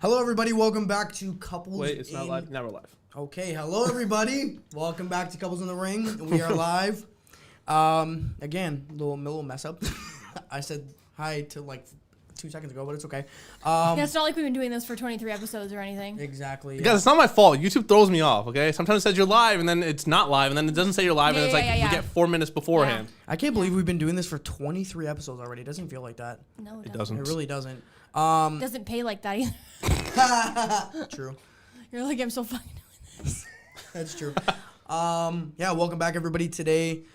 Hello, everybody. Welcome back to Couples. Wait, it's not live. Now we're live. Okay. Hello, everybody. Welcome back to Couples in the Ring. We are live. Again, little mess up. I said hi to like 2 seconds ago, but it's okay. Yeah, it's not like we've been doing this for 23 episodes or anything. Exactly. Guys, it's not my fault. YouTube throws me off, okay? Sometimes it says you're live, and then it's not live, and then it doesn't say you're live, and it's like we get 4 minutes beforehand. Yeah. I can't believe we've been doing this for 23 episodes already. It doesn't feel like that. No, It doesn't. It really doesn't. It doesn't pay like that either. True. You're like, I'm so fucking doing this. That's true. Yeah, welcome back, everybody. Today,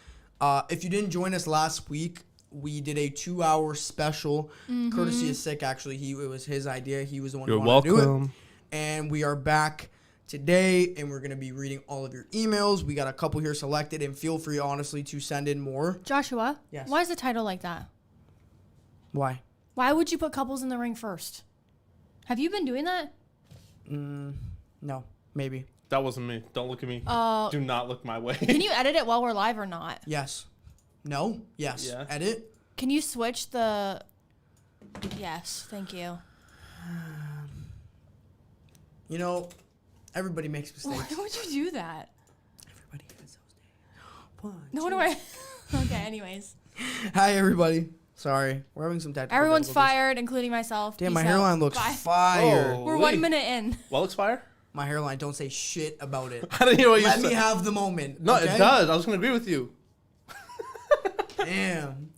if you didn't join us last week, we did a 2-hour special. Courtesy of Sick, actually. It was his idea. He was the one who wanted to do it. And we are back today, and we're going to be reading all of your emails. We got a couple here selected, and feel free, honestly, to send in more. Joshua? Yes. Why is the title like that? Why? Why would you put Couples in the Ring first? Have you been doing that? No, maybe. That wasn't me. Don't look at me. Do not look my way. Can you edit it while we're live or not? Yes. No? Yes. Yeah. Edit? Can you switch the... Yes, thank you. You know, everybody makes mistakes. Why would you do that? Everybody has those days. No, what do I... Okay, anyways. Hi, everybody. Sorry. We're having some technical Everyone's difficulties. fired, including myself. Damn, Peace my out. hairline looks Bye. fire. Oh. We're Wait. 1 minute in. What looks fire? My hairline, don't say shit about it. I didn't hear what you Let said. me have the moment. No, okay? it does. I was going to agree with you. Damn.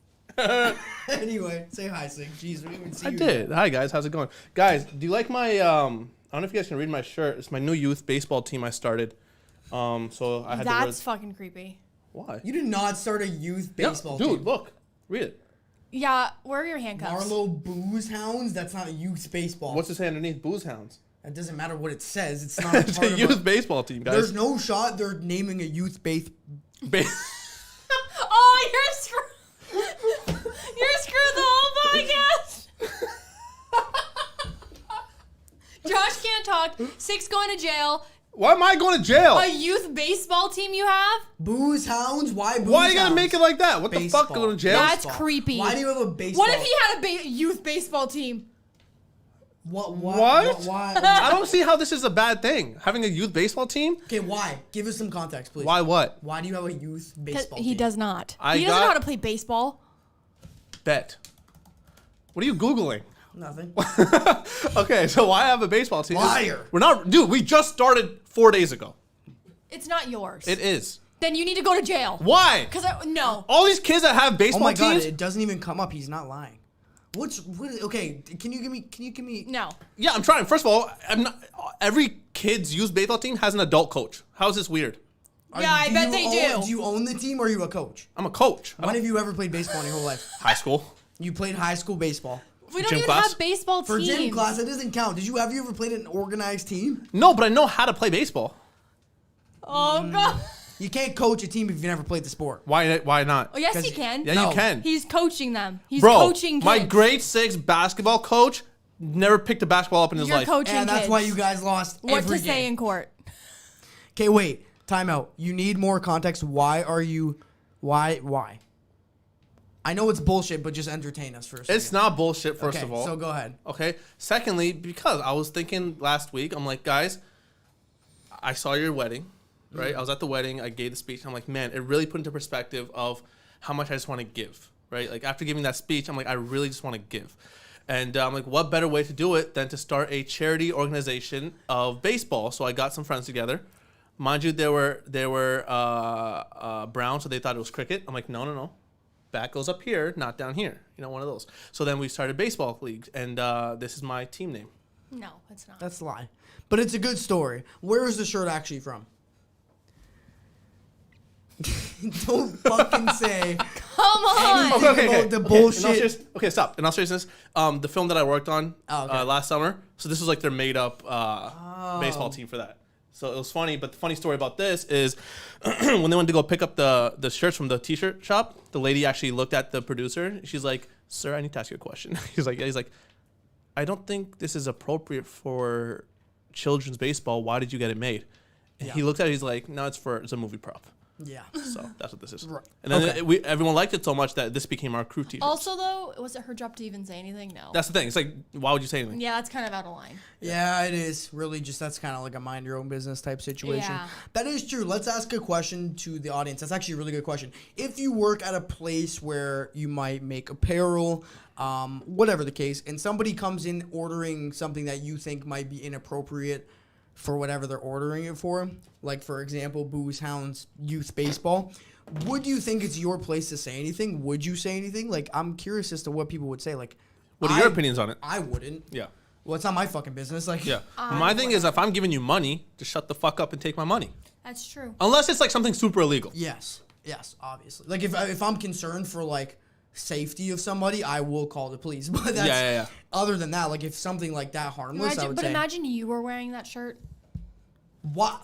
Anyway, say hi, Sig. Jeez, we didn't even see I you. did. Hi, guys. How's it going? Guys, do you like my... I don't know if you guys can read my shirt. It's my new youth baseball team I started. So I had That's fucking creepy. Why? You did not start a youth baseball Dude, team. look. Read it. Yeah, where are your handcuffs? Marlowe Booze Hounds? That's not youth baseball. What's it say underneath? Booze Hounds. That doesn't matter what it says. It's not It's part a of youth baseball team, guys. There's no shot they're naming a youth base. Oh, you're screwed. You're screwed the whole podcast. Josh can't talk. Six going to jail. Why am I going to jail? A youth baseball team you have? Booze Hounds? Why Booze Why you gotta Hounds? make it like that? What the fuck? Baseball. Going to jail? That's creepy. Why do you have a baseball? What if he had a youth baseball team? What? Why? I don't see how this is a bad thing. Having a youth baseball team? Okay, why? Give us some context, please. Why what? Why do you have a youth baseball team? He does not. I He doesn't got- know how to play baseball. Bet. What are you Googling? Nothing. Okay, so why have a baseball team? Liar. We're not, dude, we just started 4 days ago. It's not yours. It is. Then you need to go to jail. Why? Because no. All these kids that have Oh baseball my god, teams. it doesn't even come up. He's not lying. Okay, can you give me No. Yeah, I'm trying. First of all, I'm not. Every kid's youth baseball team has an adult coach. How is this weird? Yeah, I bet they do. Do you own the team or are you a coach? I'm a coach. When have you ever played baseball in your whole life? High school. You played high school baseball. We don't Gym even class? have baseball For teams. gym class, that doesn't count. Have you ever played in an organized team? No, but I know how to play baseball. Oh, God. You can't coach a team if you've never played the sport. Why not? Oh, yes, 'Cause- he can. Yeah, No. you can. He's coaching them. He's Bro, coaching kids. my grade 6 basketball coach never picked a basketball up in his You're life. coaching And that's kids. why you guys lost What every to game. say in court. Okay, wait. Time out. You need more context. Why? I know it's bullshit, but just entertain us first. It's not bullshit, first Okay, of all. so go ahead. Okay. Secondly, because I was thinking last week, I'm like, guys, I saw your wedding, right? I was at the wedding. I gave the speech. I'm like, man, it really put into perspective of how much I just want to give, right? Like after giving that speech, I'm like, I really just want to give. And I'm like, what better way to do it than to start a charity organization of baseball? So I got some friends together. Mind you, they were brown, so they thought it was cricket. I'm like, no. Bat goes up here, not down here. You know, one of those. So then we started baseball leagues, and this is my team name. No, it's not. That's a lie. But it's a good story. Where is the shirt actually from? Don't fucking say. Come on. Okay. About the bullshit. Okay, stop. In all seriousness, the film that I worked on last summer, so this was like their made-up baseball team for that. So it was funny, but the funny story about this is when they went to go pick up the shirts from the t-shirt shop, the lady actually looked at the producer. She's like, sir, I need to ask you a question. He's like, I don't think this is appropriate for children's baseball. Why did you get it made? And he looked at it, he's like, no, it's a movie prop. Yeah. So that's what this is. Right. And then Okay. everyone liked it so much that this became our crew t-shirt. Also, though, was it her job to even say anything? No. That's the thing. It's like, why would you say anything? Yeah, that's kind of out of line. Yeah, it is. Really just that's kind of like a mind your own business type situation. Yeah. That is true. Let's ask a question to the audience. That's actually a really good question. If you work at a place where you might make apparel, whatever the case, and somebody comes in ordering something that you think might be inappropriate for whatever they're ordering it for, like for example, Booze Hounds Youth Baseball, would you think it's your place to say anything? Would you say anything? Like, I'm curious as to what people would say. Like, What are your opinions on it? I wouldn't. Yeah. Well, it's not my fucking business. Like, Yeah. My thing is, if I'm giving you money, just shut the fuck up and take my money. That's true. Unless it's like something super illegal. Yes, obviously. Like if I'm concerned for like safety of somebody, I will call the police. But that's Yeah. other than that, like if something like that harmless, I would say. Imagine you were wearing that shirt. What?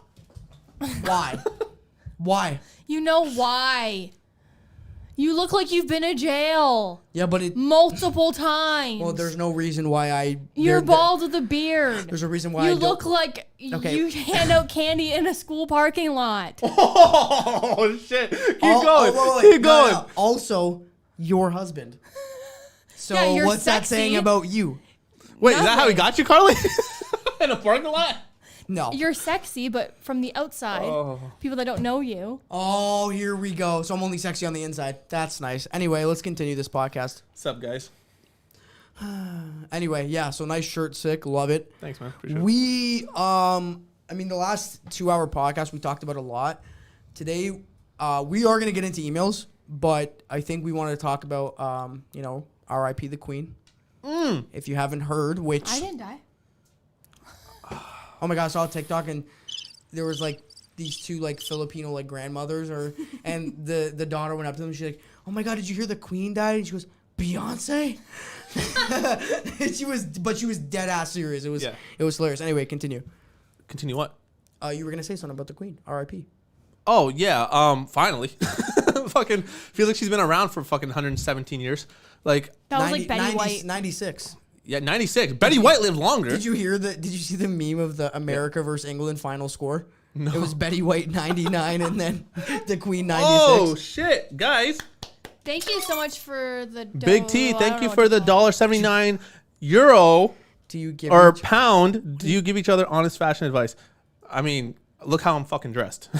Why? Why? You know why? You look like you've been in jail Yeah, but it. multiple times. Well, there's no reason why I. You're bald with a beard. There's a reason why You I look don't. like Okay. you hand out candy in a school parking lot. Oh shit! Keep going. Wait. Keep going. No. Also, your husband. So Yeah, you're what's that saying sexy. about you? Wait, is that how he Nothing. got you, Karlee? In a parking lot? No. You're sexy, but from the outside, people that don't know you. Oh, here we go. So I'm only sexy on the inside. That's nice. Anyway, let's continue this podcast. What's up, guys? Anyway, yeah. So nice shirt, sick. Love it. Thanks, man. Appreciate it. We, I mean, the last 2-hour podcast, we talked about a lot. Today, we are going to get into emails, but I think we want to talk about, R.I.P. the Queen. If you haven't heard, which, I didn't die. oh my God, I saw a TikTok and there was like these two like Filipino like grandmothers and the daughter went up to them and she's like, oh my God, did you hear the Queen died? And she goes, Beyonce? And she was dead ass serious. It was hilarious. Anyway, continue. Continue what? You were gonna say something about the Queen. R.I.P. Oh yeah. Finally. Fucking feel like she's been around for fucking 117 years. Like That was like Betty 90 White. 96. yeah, 96. Betty White lived longer. Did you see the meme of the America versus England final score? No. It was Betty White 99 and then the Queen 96. Oh shit, guys! Thank you so much for the Big T, I thank don't you know for what the to call it. $1.79 euro Do you give or each- pound. Do you give each other honest fashion advice? I mean, look how I'm fucking dressed.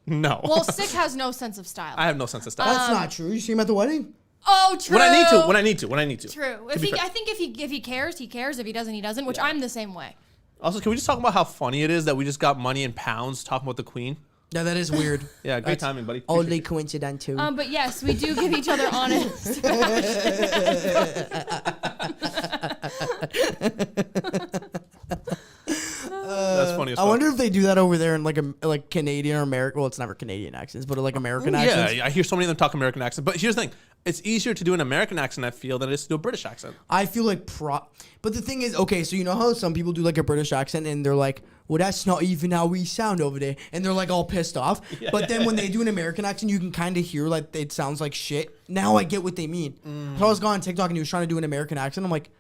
No. Well, Sick has no sense of style. I have no sense of style. That's not true. You see him at the wedding? Oh, true. When I need to. True. To be fair. I think if he cares, he cares. If he doesn't, he doesn't. Which I'm the same way. Also, can we just talk about how funny it is that we just got money in pounds talking about the Queen? Yeah, that is weird. Yeah, great timing, buddy. Only coincidental. But yes, we do give each other honest. That's funny as I fuck. wonder if they do that over there in like Canadian or American. Well, it's never Canadian accents, but like American accents. Yeah, I hear so many of them talk American accent. But here's the thing. It's easier to do an American accent, I feel, than it is to do a British accent. I feel like but the thing is, okay, so you know how some people do like a British accent and they're like, well, that's not even how we sound over there. And they're like all pissed off. But then when they do an American accent, you can kind of hear like it sounds like shit. Now I get what they mean. So I was going on TikTok and he was trying to do an American accent. I'm like,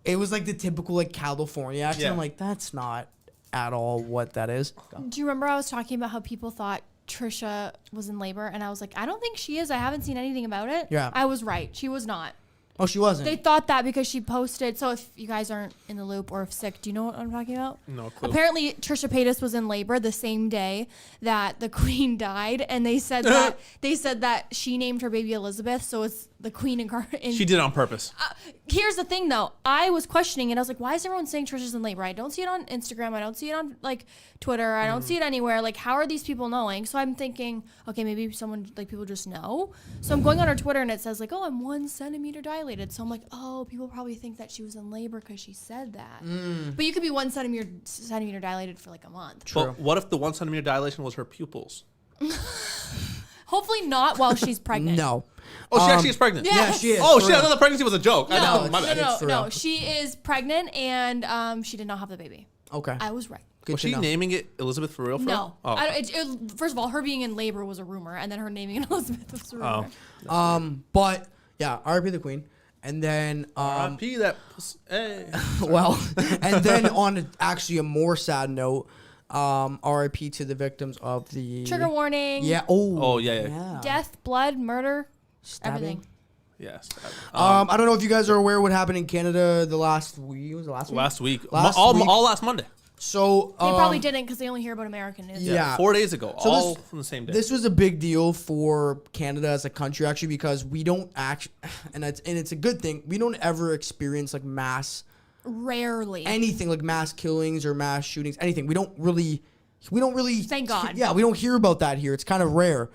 it was like the typical like California accent. Yeah. I'm like, that's not at all what that is. Do you remember I was talking about how people thought Trisha was in labor, and I was like, I don't think she is. I haven't seen anything about it. Yeah. I was right. She was not. Oh, she wasn't. They thought that because she posted. So if you guys aren't in the loop or if sick, do you know what I'm talking about? No clue. Apparently, Trisha Paytas was in labor the same day that the Queen died, and they said that she named her baby Elizabeth. So it's the Queen and She did it on purpose. Here's the thing, though. I was questioning it. I was like, why is everyone saying Trisha's in labor? I don't see it on Instagram. I don't see it on, like, Twitter. I don't see it anywhere. Like, how are these people knowing? So I'm thinking, okay, maybe people just know. So I'm going on her Twitter, and it says, like, oh, I'm 1 centimeter dilated. So I'm like, oh, people probably think that she was in labor because she said that. But you could be 1 centimeter dilated for, like, a month. True. But what if the 1 centimeter dilation was her pupils? Hopefully not while she's pregnant. No. Oh, she actually is pregnant. Yeah. Yeah, she is. Oh, for shit, I real. thought the pregnancy was a joke. No, My bad. it's for no. real. She is pregnant, and she did not have the baby. Okay. I was right. Good Was to she know. naming it Elizabeth for real? No. Oh. First of all, her being in labor was a rumor, and then her naming it Elizabeth was a rumor. But yeah, R.I.P. the Queen. And then R.I.P. that. Hey. well, and then on actually a more sad note, RIP to the victims of the Trigger warning. Yeah. Oh, yeah. Death, blood, murder, Stabbing. everything. Yes. I don't know if you guys are aware what happened in Canada the last week. Was it last week? Last week. Week. All last Monday. So They probably didn't because they only hear about American news. Yeah. 4 days ago. So all from the same day. This was a big deal for Canada as a country, actually, because we don't and it's a good thing. We don't ever experience like mass, Rarely. anything like mass killings or mass shootings, anything. We don't really. Thank God. Yeah, we don't hear about that here. It's kind of rare.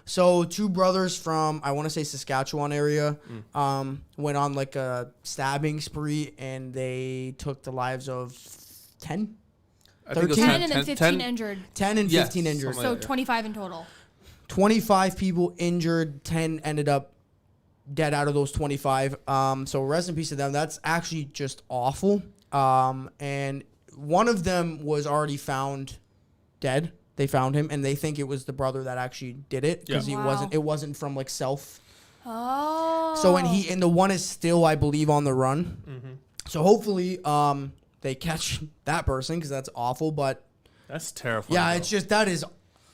So 2 brothers from, I want to say, Saskatchewan area went on like a stabbing spree, and they took the lives of 10? I think it was 10 and then 15 injured. 10 and 15 injured. So 25 in total. 25 people injured, 10 ended up dead out of those 25. So rest in peace to them. That's actually just awful. And one of them was already found dead. They found him, and they think it was the brother that actually did it because it wasn't from like self. Oh. So and the one is still, I believe, on the run. Mm-hmm. So hopefully they catch that person because that's awful. But that's terrifying. yeah, it's just that is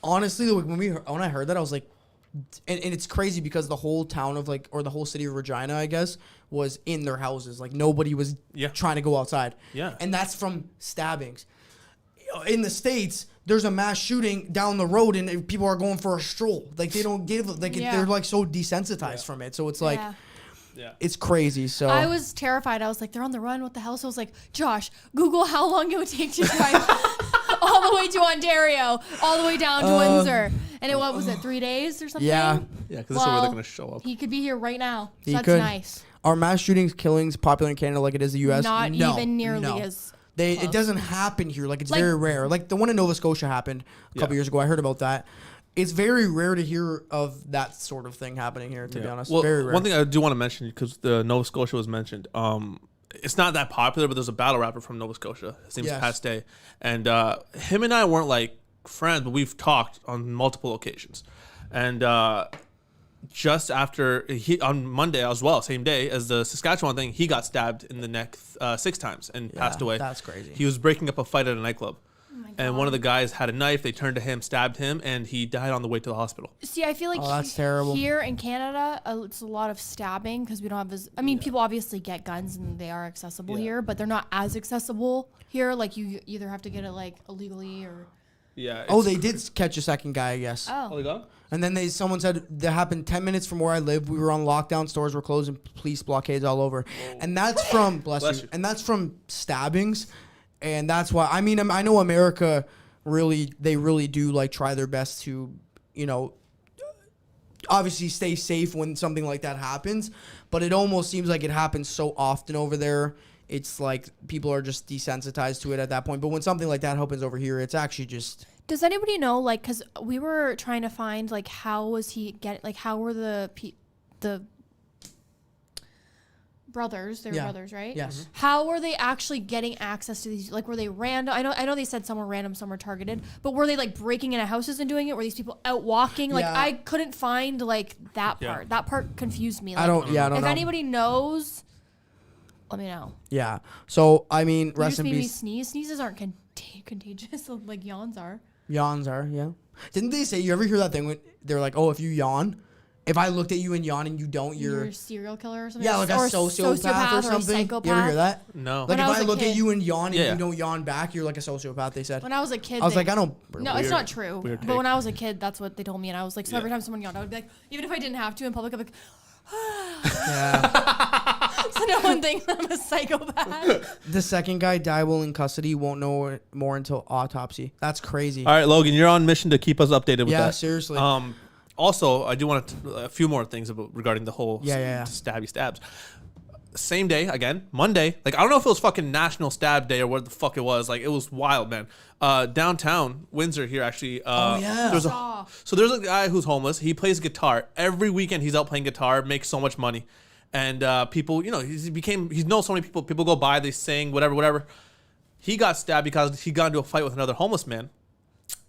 honestly when I heard that I was like, and it's crazy because the whole town of like, or the whole city of Regina, I guess, was in their houses. Like nobody was trying to go outside. Yeah, and that's from stabbings. In the States, there's a mass shooting down the road and people are going for a stroll. Like they don't give, like they're like so desensitized from it. So it's like, it's crazy. So I was terrified. I was like, they're on the run. What the hell? So I was like, Josh, Google how long it would take to drive all the way to Ontario, all the way down to Windsor. And what was it, 3 days or something? Yeah, because this is where they're going to show up. He could be here right now. So that's could. nice. Are mass shootings, killings popular in Canada like it is the U.S.? Not even nearly as... It doesn't happen here. Like, it's very rare. Like, the one in Nova Scotia happened a couple years ago. I heard about that. It's very rare to hear of that sort of thing happening here, to be honest. Well, very rare. One thing I do want to mention, because the Nova Scotia was mentioned, it's not that popular, but there's a battle rapper from Nova Scotia. His name's Paste. And him and I weren't, like, friends, but we've talked on multiple occasions. And just after, on Monday as well, same day as the Saskatchewan thing, he got stabbed in the neck 6 times and passed away. That's crazy. He was breaking up a fight at a nightclub. And one of the guys had a knife. They turned to him, stabbed him, and he died on the way to the hospital. See, I feel like that's terrible. Here in Canada, it's a lot of stabbing because we don't have I mean, people obviously get guns and they are accessible here, but they're not as accessible here. Like, you either have to get it, like, illegally or... Yeah. They did catch a second guy, I guess. Oh, they got? And then someone said that happened 10 minutes from where I live. We were on lockdown, stores were closed, and police blockades all over. Whoa. And that's from, bless you. And that's from stabbings. And that's why, I mean, I know America they really do like try their best to, you know, obviously stay safe when something like that happens. But it almost seems like it happens so often over there. It's like people are just desensitized to it at that point. But when something like that happens over here, it's actually just... Does anybody know, like, because we were trying to find, like, how was he how were the brothers, they were brothers, right? Yes. How were they actually getting access to these? Like, were they random? I know they said some were random, some were targeted, but were they like breaking into houses and doing it? Were these people out walking? Like, I couldn't find like that part. That part confused me. Like, I don't know. If anybody knows, let me know. Yeah. So, I mean, rest in peace. Me sneeze. Sneezes aren't contagious. Like yawns are. Yawns are, yeah. Didn't they say, you ever hear that thing when they're like, oh, if you yawn, if I looked at you and yawn and you don't, you're a serial killer or something? Yeah, like a sociopath or something. Psychopath. You ever hear that? No. Like, if I look at you and yawn and you don't yawn back, you're like a sociopath, they said. When I was a kid, I was like, I don't... No, it's not true. But when I was a kid, that's what they told me. And I was like, so every time someone yawned, I would be like, even if I didn't have to in public, I'd be like... yeah. So no one thinks I'm a psychopath. The second guy died while in custody. Won't know more until autopsy. That's crazy. All right, Logan, you're on mission to keep us updated with that. Yeah, seriously. Also, I do want a few more things regarding the whole stabby stabs. Same day, again, Monday. Like, I don't know if it was fucking National Stab Day or what the fuck it was. Like, it was wild, man. Downtown, Windsor here, actually. There's a guy who's homeless. He plays guitar. Every weekend he's out playing guitar, makes so much money. And people, you know, he knows so many people. People go by, they sing, whatever. He got stabbed because he got into a fight with another homeless man.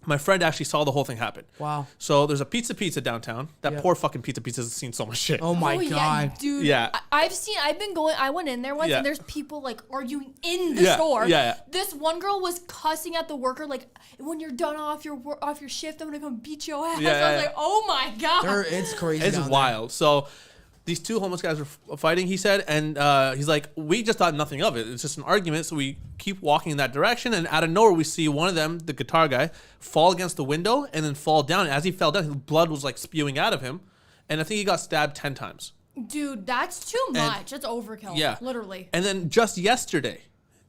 My friend actually saw the whole thing happen. Wow. So there's a pizza downtown. That Yep. poor fucking pizza has seen so much shit. Oh my Yeah, god. dude. Yeah. I went in there once Yeah. and there's people like arguing in the Yeah, store. yeah. This one girl was cussing at the worker like, when you're done off your shift, I'm gonna come beat your ass. Yeah, I was yeah. like, oh my god. It's crazy. It's down there. wild. So these two homeless guys were fighting, he said, and he's like, we just thought nothing of it. It's just an argument, so we keep walking in that direction, and out of nowhere, we see one of them, the guitar guy, fall against the window and then fall down. As he fell down, his blood was like spewing out of him, and I think he got stabbed 10 times. Dude, that's too much. That's overkill. Yeah. Literally. And then just yesterday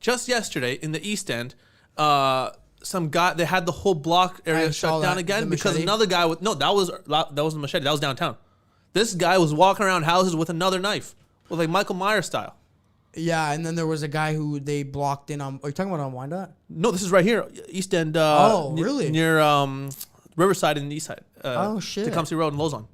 in the East End, some guy, they had the whole block area shut down that, again the because machete. another guy that was the machete. That was downtown. This guy was walking around houses with another knife, with like Michael Myers style. Yeah, and then there was a guy who they blocked in on. Are you talking about on Wyandotte? No, this is right here, East End. Really? Near Riverside and the East Side. Oh, shit. Tecumseh Road and Lozon.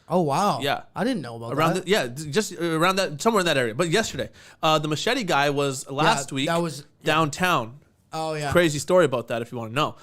Oh wow. Yeah. I didn't know about Around that. just around that, somewhere in that area. But yesterday, the machete guy was last week. that was- downtown. Oh yeah. Crazy story about that if you want to know.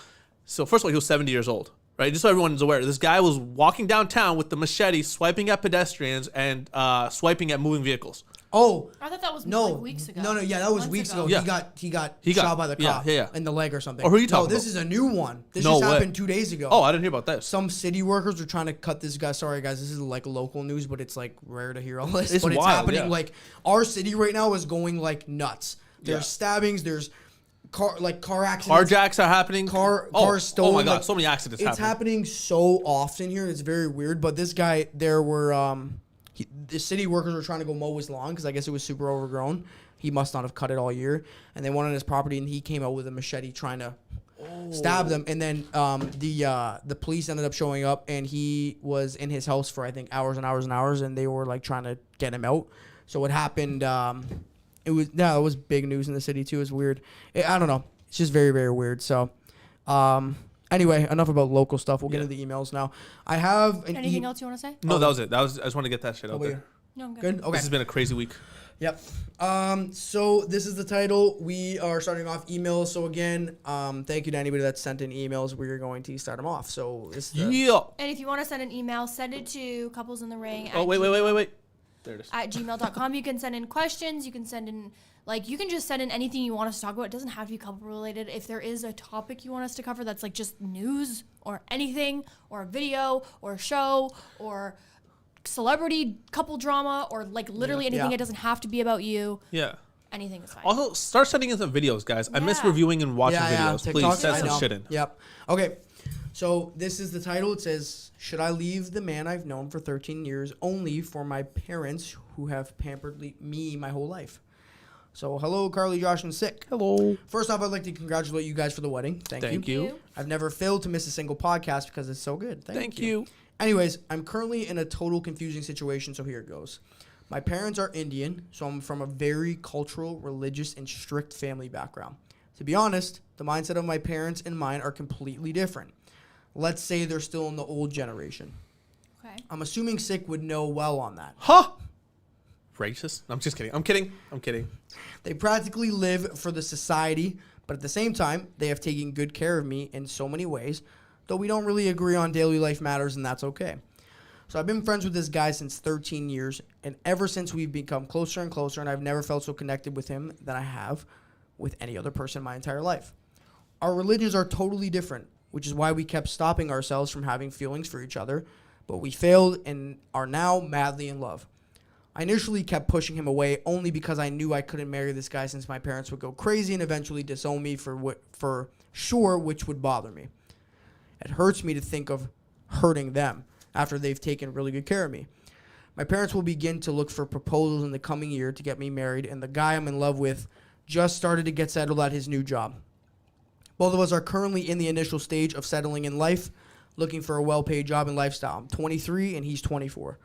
So first of all, he was 70 years old, right? Just so everyone's aware, this guy was walking downtown with the machete, swiping at pedestrians and swiping at moving vehicles. Oh. I thought that was No, like weeks ago. no, yeah, that was Months weeks ago. Yeah. He got He got- shot by the yeah, cop yeah. in the leg or something. Oh, who are you No, talking this about? is a new one. This No just way. happened 2 days ago. Oh, I didn't hear about this. Some city workers were trying to cut this guy. Sorry, guys, this is like local news, but it's like rare to hear all this. It's but it's wild, happening. yeah. Like our city right now is going like nuts. There's Yeah. stabbings. There's car accidents. Carjacks are happening. Cars stolen. Oh my god, like, so many accidents It's happening so often here. It's very weird. But this guy, there were the city workers were trying to go mow his lawn because I guess it was super overgrown. He must not have cut it all year, and they went on his property, and he came out with a machete trying to stab them. And then the police ended up showing up, and he was in his house for I think hours and hours and hours, and they were like trying to get him out. So what happened? It was big news in the city too. It's weird. I don't know. It's just very very weird. So. Anyway, enough about local stuff. We'll get into the emails now. I have an Anything else you want to say? No, that was it. I just want to get that shit out there. No, I'm good. Good. Okay. This has been a crazy week. Yep. So this is the title. We are starting off emails. So again, thank you to anybody that sent in emails. We're going to start them off. So this is Yeah. And if you want to send an email, send it to couplesinthering Oh, wait. There it is. at gmail.com. You can send in questions. You can send in, you can just send in anything you want us to talk about. It doesn't have to be couple related. If there is a topic you want us to cover that's like just news or anything or a video or a show or celebrity couple drama or like literally anything, Yeah. it doesn't have to be about you. Yeah. Anything is fine. Also, start sending in some videos, guys. I miss Yeah. reviewing and watching videos. TikToks, Please send I some know. shit in. Yep. Okay. So this is the title. It says, "Should I leave the man I've known for 13 years only for my parents who have pampered me my whole life?" So hello, Karlee, Josh, and Sick. Hello. First off, I'd like to congratulate you guys for the wedding. Thank you. I've never failed to miss a single podcast because it's so good. Thank you. Anyways, I'm currently in a total confusing situation, so here it goes. My parents are Indian, so I'm from a very cultural, religious, and strict family background. To be honest, the mindset of my parents and mine are completely different. Let's say they're still in the old generation. Okay. I'm assuming Sick would know well on that. Huh? Racist? I'm just kidding. I'm kidding. They practically live for the society, but at the same time, they have taken good care of me in so many ways, though we don't really agree on daily life matters, and that's okay. So I've been friends with this guy since 13 years, and ever since we've become closer and closer, and I've never felt so connected with him than I have with any other person in my entire life. Our religions are totally different, which is why we kept stopping ourselves from having feelings for each other, but we failed and are now madly in love. I initially kept pushing him away only because I knew I couldn't marry this guy since my parents would go crazy and eventually disown me for sure, which would bother me. It hurts me to think of hurting them after they've taken really good care of me. My parents will begin to look for proposals in the coming year to get me married, and the guy I'm in love with just started to get settled at his new job. Both of us are currently in the initial stage of settling in life, looking for a well-paid job and lifestyle. I'm 23 and he's 24.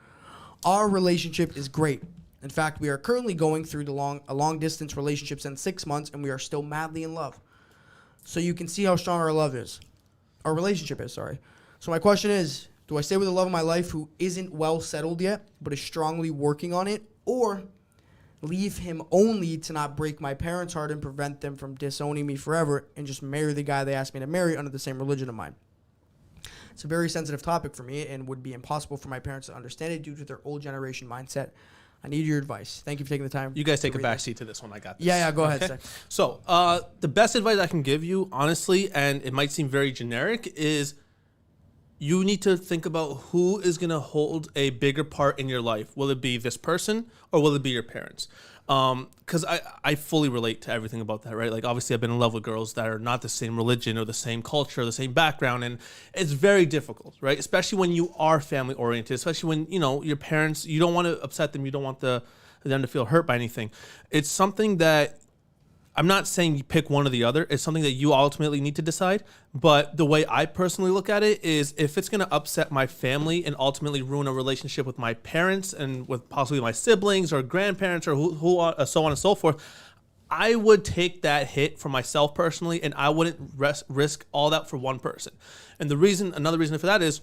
Our relationship is great. In fact, we are currently going through a long-distance relationship since 6 months, and we are still madly in love. So you can see how strong our relationship is, sorry. So my question is, do I stay with the love of my life who isn't well settled yet, but is strongly working on it, or leave him only to not break my parents' heart and prevent them from disowning me forever and just marry the guy they asked me to marry under the same religion of mine? It's a very sensitive topic for me and would be impossible for my parents to understand it due to their old generation mindset. I need your advice. Thank you for taking the time. You guys take a backseat to this one. I got this. Yeah, go ahead, Seth. So the best advice I can give you, honestly, and it might seem very generic, is you need to think about who is going to hold a bigger part in your life. Will it be this person or will it be your parents? Because I fully relate to everything about that, right? Like, obviously, I've been in love with girls that are not the same religion or the same culture or the same background, and it's very difficult, right? Especially when you are family-oriented, especially when, you know, your parents, you don't want to upset them, you don't want them to feel hurt by anything. It's something that, I'm not saying you pick one or the other. It's something that you ultimately need to decide. But the way I personally look at it is, if it's going to upset my family and ultimately ruin a relationship with my parents and with possibly my siblings or grandparents or who so on and so forth, I would take that hit for myself personally, and I wouldn't risk all that for one person. And another reason for that is,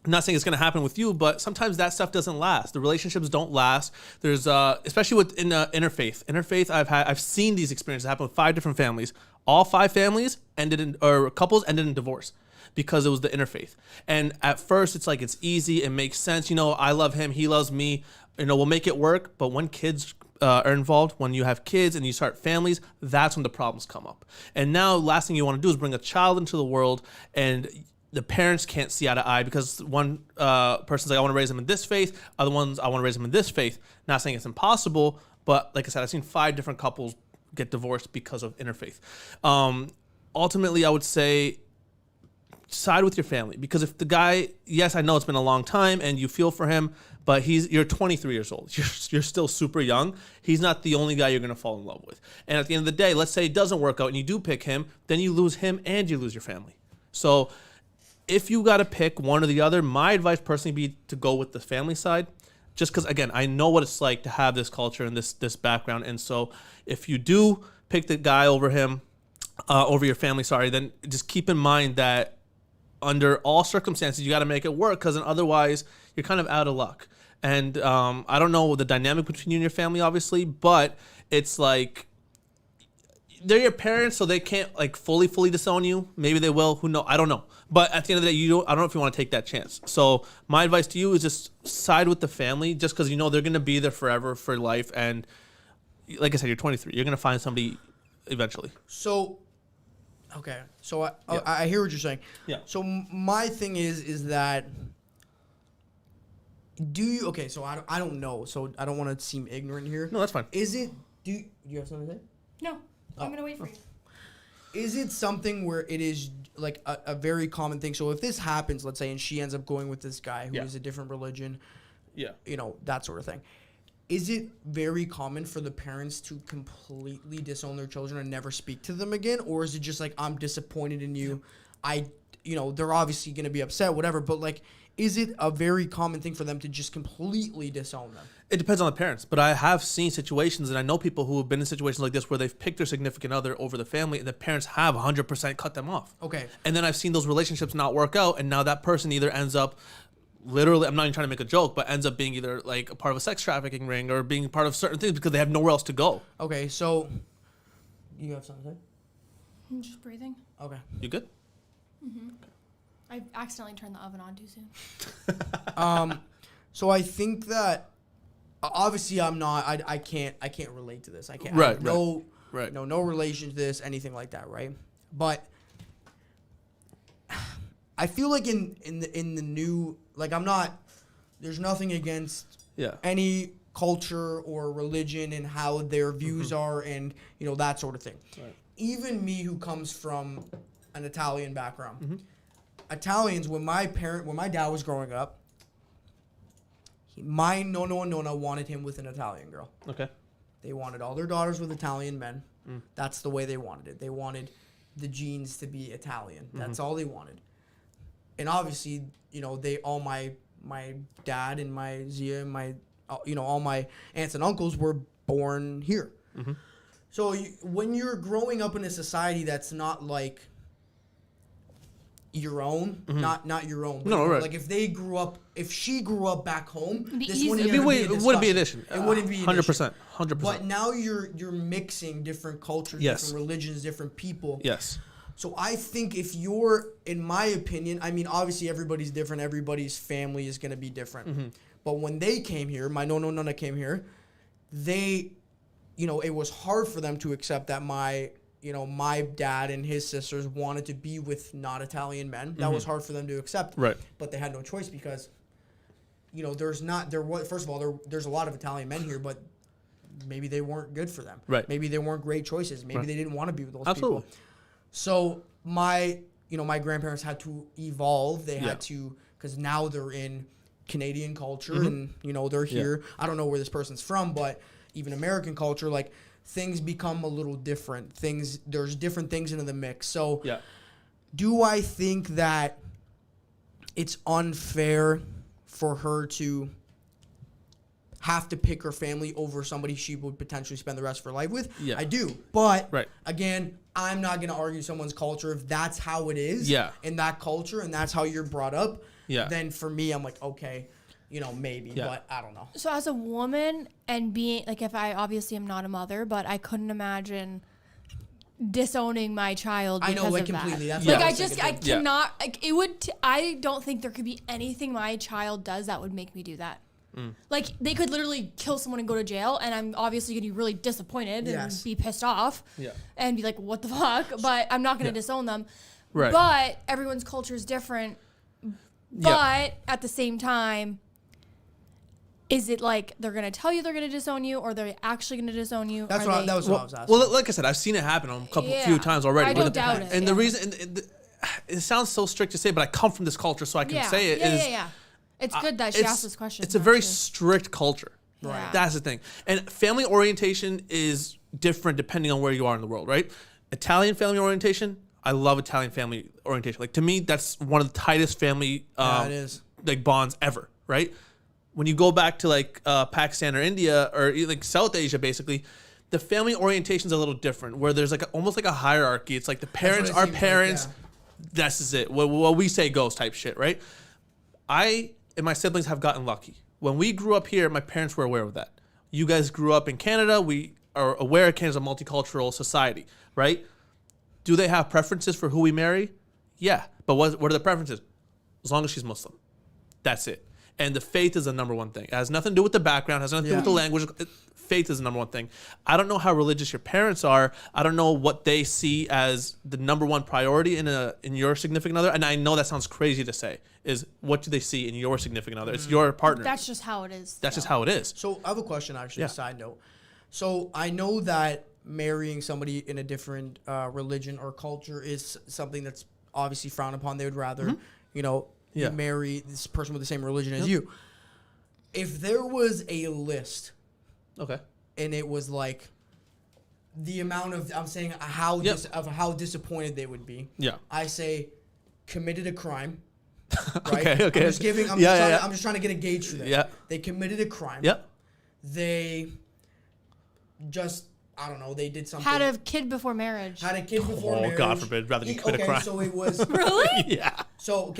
I'm not saying it's going to happen with you, but sometimes that stuff doesn't last. The relationships don't last. There's especially within interfaith. Interfaith, I've seen these experiences happen with 5 different families. All 5 families couples ended in divorce because it was the interfaith. And at first, it's like, it's easy, it makes sense. You know, I love him, he loves me. You know, we'll make it work. But when kids are involved, when you have kids and you start families, that's when the problems come up. And now, last thing you want to do is bring a child into the world, and the parents can't see eye to eye because one person's like, I want to raise them in this faith. Other ones, I want to raise them in this faith. Not saying it's impossible, but like I said, I've seen 5 different couples get divorced because of interfaith. Ultimately, I would say side with your family, because if the guy, yes, I know it's been a long time and you feel for him, but you're 23 years old. You're still super young. He's not the only guy you're going to fall in love with. And at the end of the day, let's say it doesn't work out and you do pick him, then you lose him and you lose your family. So if you got to pick one or the other, my advice personally be to go with the family side, just because, again, I know what it's like to have this culture and this background. And so if you do pick the guy over him, over your family, then just keep in mind that under all circumstances, you got to make it work, because otherwise you're kind of out of luck. And I don't know the dynamic between you and your family, obviously, but it's like, they're your parents, so they can't like fully disown you. Maybe they will. Who knows? I don't know. But at the end of the day, I don't know if you want to take that chance. So my advice to you is just side with the family, just because you know they're going to be there forever for life. And like I said, you're 23. You're going to find somebody eventually. So, okay. So I hear what you're saying. Yeah. So my thing is that, okay, so I don't know. So I don't want to seem ignorant here. No, that's fine. Do you have something to say? No. I'm going to wait for you. Is it something where it is like a very common thing? So if this happens, let's say, and she ends up going with this guy who is a different religion, you know, that sort of thing. Is it very common for the parents to completely disown their children and never speak to them again? Or is it just like, I'm disappointed in you. They're obviously going to be upset, whatever. But like, is it a very common thing for them to just completely disown them? It depends on the parents, but I have seen situations, and I know people who have been in situations like this where they've picked their significant other over the family, and the parents have 100% cut them off. Okay. And then I've seen those relationships not work out, and now that person either ends up, literally, I'm not even trying to make a joke, but ends up being either like a part of a sex trafficking ring or being part of certain things because they have nowhere else to go. Okay, so you have something to say? I'm just breathing. Okay. You good? Mm-hmm. I accidentally turned the oven on too soon. So I think that obviously I can't relate to this. I can't. Right. No relation to this, anything like that, right? But I feel like in the new, like, there's nothing against any culture or religion and how their views are and, you know, that sort of thing. Right. Even me, who comes from an Italian background, Italians, when my dad was growing up, my nonna wanted him with an Italian girl. Okay. They wanted all their daughters with Italian men. That's the way they wanted it. They wanted the genes to be Italian. That's all they wanted. And obviously, you know, my dad and my Zia and my, all my aunts and uncles were born here. So when you're growing up in a society that's not like your own, not your own. No, right. Like if she grew up back home, this wouldn't be an issue. It wouldn't be an 100%. 100%. But now you're mixing different cultures, different religions, different people. Yes. So I think if you're, in my opinion, I mean, obviously everybody's different. Everybody's family is going to be different. Mm-hmm. But when they came here, my nonna came here, they, it was hard for them to accept that my dad and his sisters wanted to be with not Italian men. That was hard for them to accept. Right. But they had no choice because, first of all, there's a lot of Italian men here, but maybe they weren't good for them. Right. Maybe they weren't great choices. Maybe they didn't want to be with those Absolutely. people. So my grandparents had to evolve. They had to, because now they're in Canadian culture and, they're here. I don't know where this person's from, but even American culture, like, things become a little different. There's different things into the mix. So do I think that it's unfair for her to have to pick her family over somebody she would potentially spend the rest of her life with? Yeah. I do. But, Right. again, I'm not going to argue someone's culture. If that's how it is in that culture and that's how you're brought up, then for me, I'm like, okay, maybe. But I don't know. So as a woman and being, like, if I obviously am not a mother, but I couldn't imagine disowning my child because of completely. that. That's Like, what I cannot, like, it would, I don't think there could be anything my child does that would make me do that. Like, they could literally kill someone and go to jail, and I'm obviously going to be really disappointed and be pissed off and be like, what the fuck? But I'm not going to disown them. Right. But everyone's culture is different. But at the same time, is it like they're going to tell you they're going to disown you, or they're actually going to disown you? That was what I was asking. Well, like I said, I've seen it happen on a few times already. I don't doubt it. And the reason, it sounds so strict to say, but I come from this culture, so I can say it. It's good that she asked this question. It's a very strict culture. Right. That's the thing. And family orientation is different depending on where you are in the world, right? Italian family orientation, I love Italian family orientation. Like, to me, that's one of the tightest family it is. like bonds ever, right? When you go back to like Pakistan or India or like South Asia, basically, the family orientation is a little different, where there's like almost like a hierarchy. It's like the parents are parents. This is it. What we say goes type shit, right? I and my siblings have gotten lucky. When we grew up here, my parents were aware of that. You guys grew up in Canada. We are aware Canada's a multicultural society, right? Do they have preferences for who we marry? Yeah. But what are the preferences? As long as she's Muslim. That's it. And the faith is the number one thing. It has nothing to do with the background, has nothing to do with the language. Faith is the number one thing. I don't know how religious your parents are. I don't know what they see as the number one priority in your significant other. And I know that sounds crazy to say, is what do they see in your significant other? It's your partner. That's just how it is. That's just how it is. So I have a question, actually, a side note. So I know that marrying somebody in a different religion or culture is something that's obviously frowned upon. They would rather, you marry this person with the same religion as you. If there was a list, and it was like the amount of, I'm saying how how disappointed they would be. I say committed a crime. Right? Okay. I'm just trying to get a gauge for this. Yeah. They committed a crime. They just, I don't know, they did something. Had a kid before marriage. marriage. Oh, God forbid, rather than commit a crime. So it was Really? Yeah. So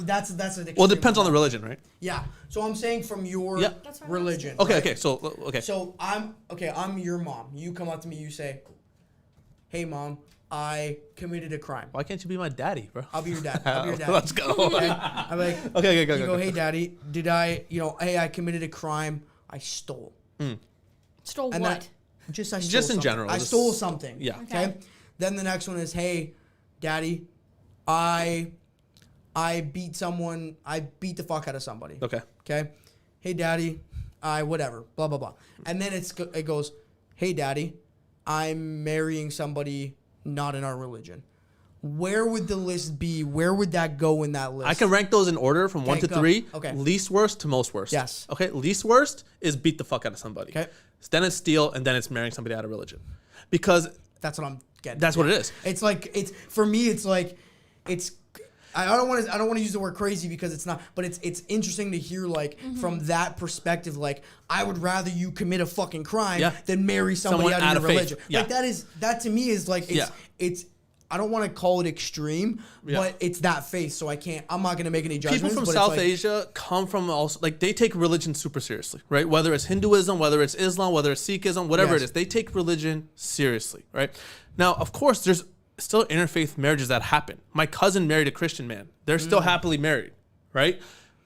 that's an well, it depends on the religion, right? Yeah. So I'm saying from your religion. Okay. So I'm your mom. You come up to me, you say, "Hey, mom, I committed a crime." Why can't you be my daddy, bro? I'll be your dad. Let's go. Okay? I'm like, okay, go. You go, "Hey, daddy, did I, hey, I committed a crime. I stole." Stole and what? Just in something. General. I stole something. Yeah. Okay. Then the next one is, "Hey, daddy, I beat someone. I beat the fuck out of somebody." Okay. "Hey, daddy, I whatever. Blah blah blah." And then it goes, "Hey, daddy, I'm marrying somebody not in our religion." Where would the list be? Where would that go in that list? I can rank those in order from 1 to 3. Okay. Least worst to most worst. Yes. Okay. Least worst is beat the fuck out of somebody. Okay. Then it's steal, and then it's marrying somebody out of religion, because that's what I'm getting. That's what it is. It's like for me. It's like it's. I don't want to use the word crazy because it's not, but it's interesting to hear from that perspective. Like, I would rather you commit a fucking crime than marry somebody out of your religion. Yeah. Like that to me is like it's. I don't want to call it extreme, but it's that faith. So I'm not gonna make any judgments. People from South Asia come from also, like, they take religion super seriously, right? Whether it's Hinduism, whether it's Islam, whether it's Sikhism, whatever it is, they take religion seriously, right? Now, of course, there's still interfaith marriages that happen. My cousin married a Christian man. They're still happily married, right?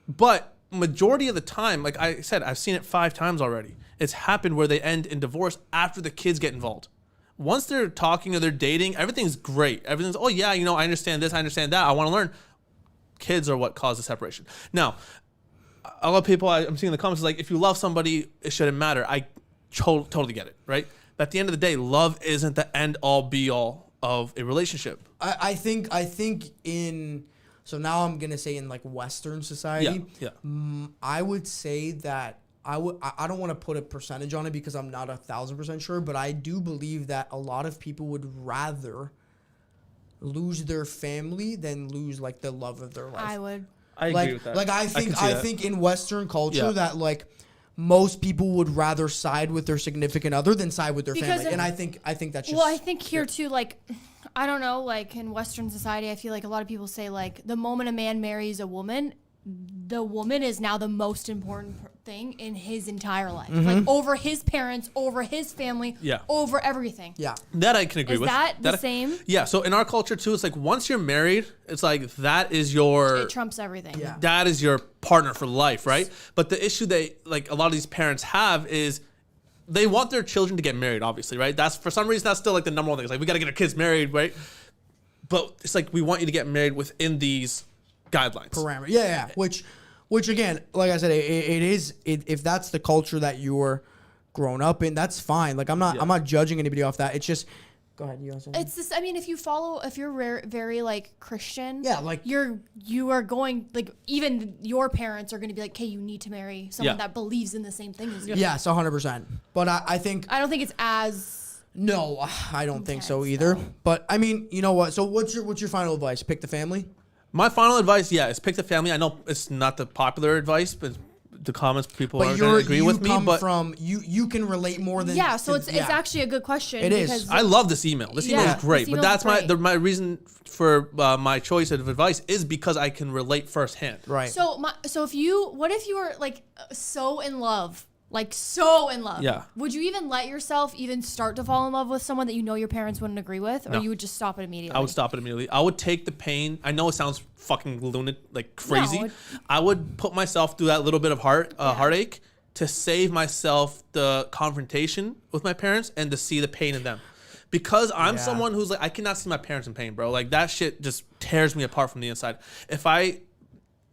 But majority of the time, like I said, I've seen it 5 times already. It's happened where they end in divorce after the kids get involved. Once they're talking or they're dating, everything's great. Everything's, oh yeah, you know, I understand this, I understand that, I want to learn. Kids are what cause the separation. Now, a lot of people I'm seeing in the comments is like, if you love somebody, it shouldn't matter. I totally get it, right? But at the end of the day, love isn't the end all be all of a relationship. I think in, so now I'm gonna say in like Western society, I would say that I don't want to put a percentage on it because I'm not 1,000% sure, but I do believe that a lot of people would rather lose their family than lose like the love of their life. I would. I agree with that. Like I think in Western culture that like most people would rather side with their significant other than side with their family, and I think that's just. Well, I think here too, like, I don't know, like in Western society, I feel like a lot of people say like the moment a man marries a woman, the woman is now the most important thing in his entire life, like over his parents, over his family, over everything. Yeah, that I can agree with. Is that the same? Yeah. So in our culture too, it's like once you're married, it's like that is your. It trumps everything. Yeah. That is your partner for life, right? But the issue like a lot of these parents have is they want their children to get married, obviously, right? That's for some reason that's still like the number one thing. It's like we got to get our kids married, right? But it's like we want you to get married within these guidelines. Parameter. Yeah. Which again, like I said, it is if that's the culture that you're grown up in, that's fine. Like I'm not judging anybody off that. It's just go ahead. You know what it's this. I mean, if you're very like Christian, like you are going like even your parents are going to be like, hey, you need to marry someone that believes in the same thing as you. Yes, 100%. But I don't think it's as. No, I don't think so either. But I mean, you know what? So what's your final advice? Pick the family. My final advice, is pick the family. I know it's not the popular advice, but the comments people are going to agree with me. But you can relate more than so it's actually a good question. It is. I love this email. This email is great, but that's my reason for my choice of advice is because I can relate firsthand. Right. So what if you were like so in love? Like so in love. Yeah. Would you even let yourself even start to fall in love with someone that you know your parents wouldn't agree with, or you would just stop it immediately? I would stop it immediately. I would take the pain. I know it sounds fucking lunatic, like crazy. No, I would put myself through that little bit of heartache to save myself the confrontation with my parents and to see the pain in them. Because I'm someone who's like, I cannot see my parents in pain, bro. Like that shit just tears me apart from the inside. If I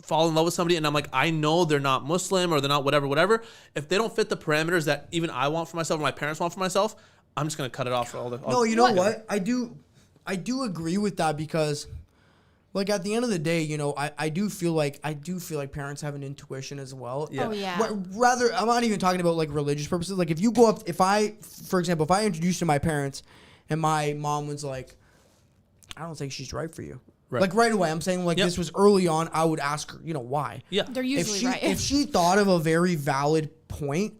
fall in love with somebody and I'm like, I know they're not Muslim or they're not whatever. If they don't fit the parameters that even I want for myself or my parents want for myself, I'm just gonna cut it off for all the. No, you know what? I do agree with that because, like at the end of the day, you know, I do feel like parents have an intuition as well. Yeah. Oh yeah. Rather, I'm not even talking about like religious purposes. Like if you go up, for example, if I introduced you to my parents, and my mom was like, I don't think she's right for you. Right. Like right away, I'm saying like this was early on. I would ask her, you know, why? Yeah, they're usually right. If she thought of a very valid point,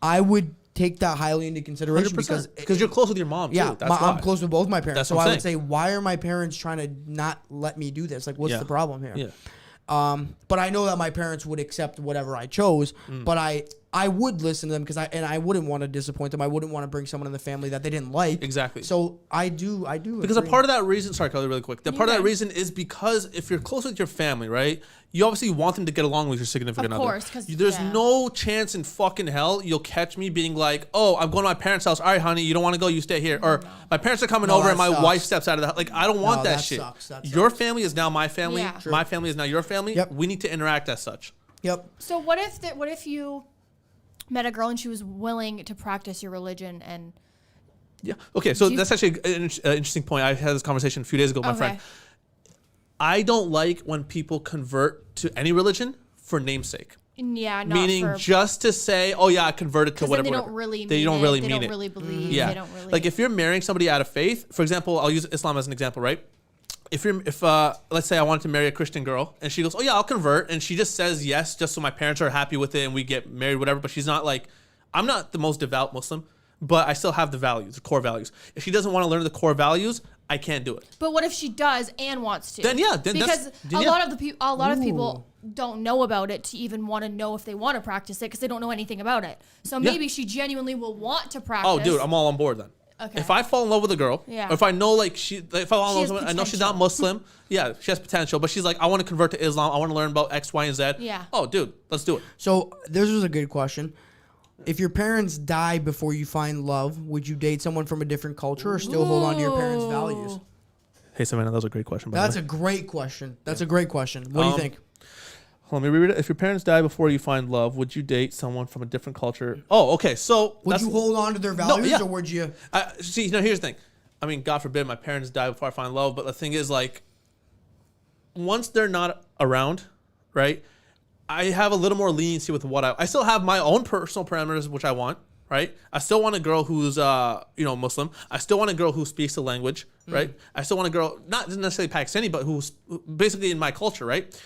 I would take that highly into consideration because you're close with your mom. Yeah, too. That's why. I'm close with both my parents. That's so what I I'm would say, why are my parents trying to not let me do this? Like, what's the problem here? Yeah. But I know that my parents would accept whatever I chose. But I would listen to them because I wouldn't want to disappoint them. I wouldn't want to bring someone in the family that they didn't like. Exactly. So I do. Because a part of that reason, sorry, Karlee, really quick. Part of that reason is because if you're close with your family, right? You obviously want them to get along with your significant other. Of course, because there's no chance in fucking hell you'll catch me being like, oh, I'm going to my parents' house. All right, honey, you don't want to go, you stay here. Or my parents are coming over and my wife steps out of the house. Like, I don't want that shit. That your family is now my family. Yeah. My family is now your family. Yep. We need to interact as such. Yep. So what if you met a girl and she was willing to practice your religion and okay, so that's actually an interesting point. I had this conversation a few days ago with my friend. I don't like when people convert to any religion for namesake. Yeah, meaning just to say, oh yeah, I converted to whatever. They don't really they mean don't it. really they mean don't it. really believe. Yeah, they don't really. Like if you're marrying somebody out of faith, for example, I'll use Islam as an example, right? If let's say I wanted to marry a Christian girl and she goes, oh yeah, I'll convert, and she just says yes just so my parents are happy with it and we get married, whatever. But she's not like, I'm not the most devout Muslim, but I still have the values, the core values. If she doesn't want to learn the core values, I can't do it. But what if she does and wants to? Then because a lot of people don't know about it to even want to know if they want to practice it because they don't know anything about it. So maybe she genuinely will want to practice. Oh, dude, I'm all on board then. Okay. If I fall in love with a girl, Yeah. or if I know like if I fall in love with someone, I know she's not potential. Muslim. Yeah, she has potential, but she's like, I want to convert to Islam. I want to learn about X, Y, and Z. Yeah. Oh, dude, let's do it. So this was a good question. If your parents die before you find love, would you date someone from a different culture or still hold on to your parents' values? Hey, Savannah, that was a great question. That's a great question. That's a great question. What do you think? Let me read it. If your parents die before you find love, would you date someone from a different culture? Oh, okay. So Would you hold on to their values yeah. or would you? See, here's the thing. I mean, God forbid my parents die before I find love, but the thing is, like, once they're not around, right, I have a little more leniency with what I still have my own personal parameters, which I want, right? I still want a girl who's, Muslim. I still want a girl who speaks the language, right? I still want a girl, not necessarily Pakistani, but who's basically in my culture, right?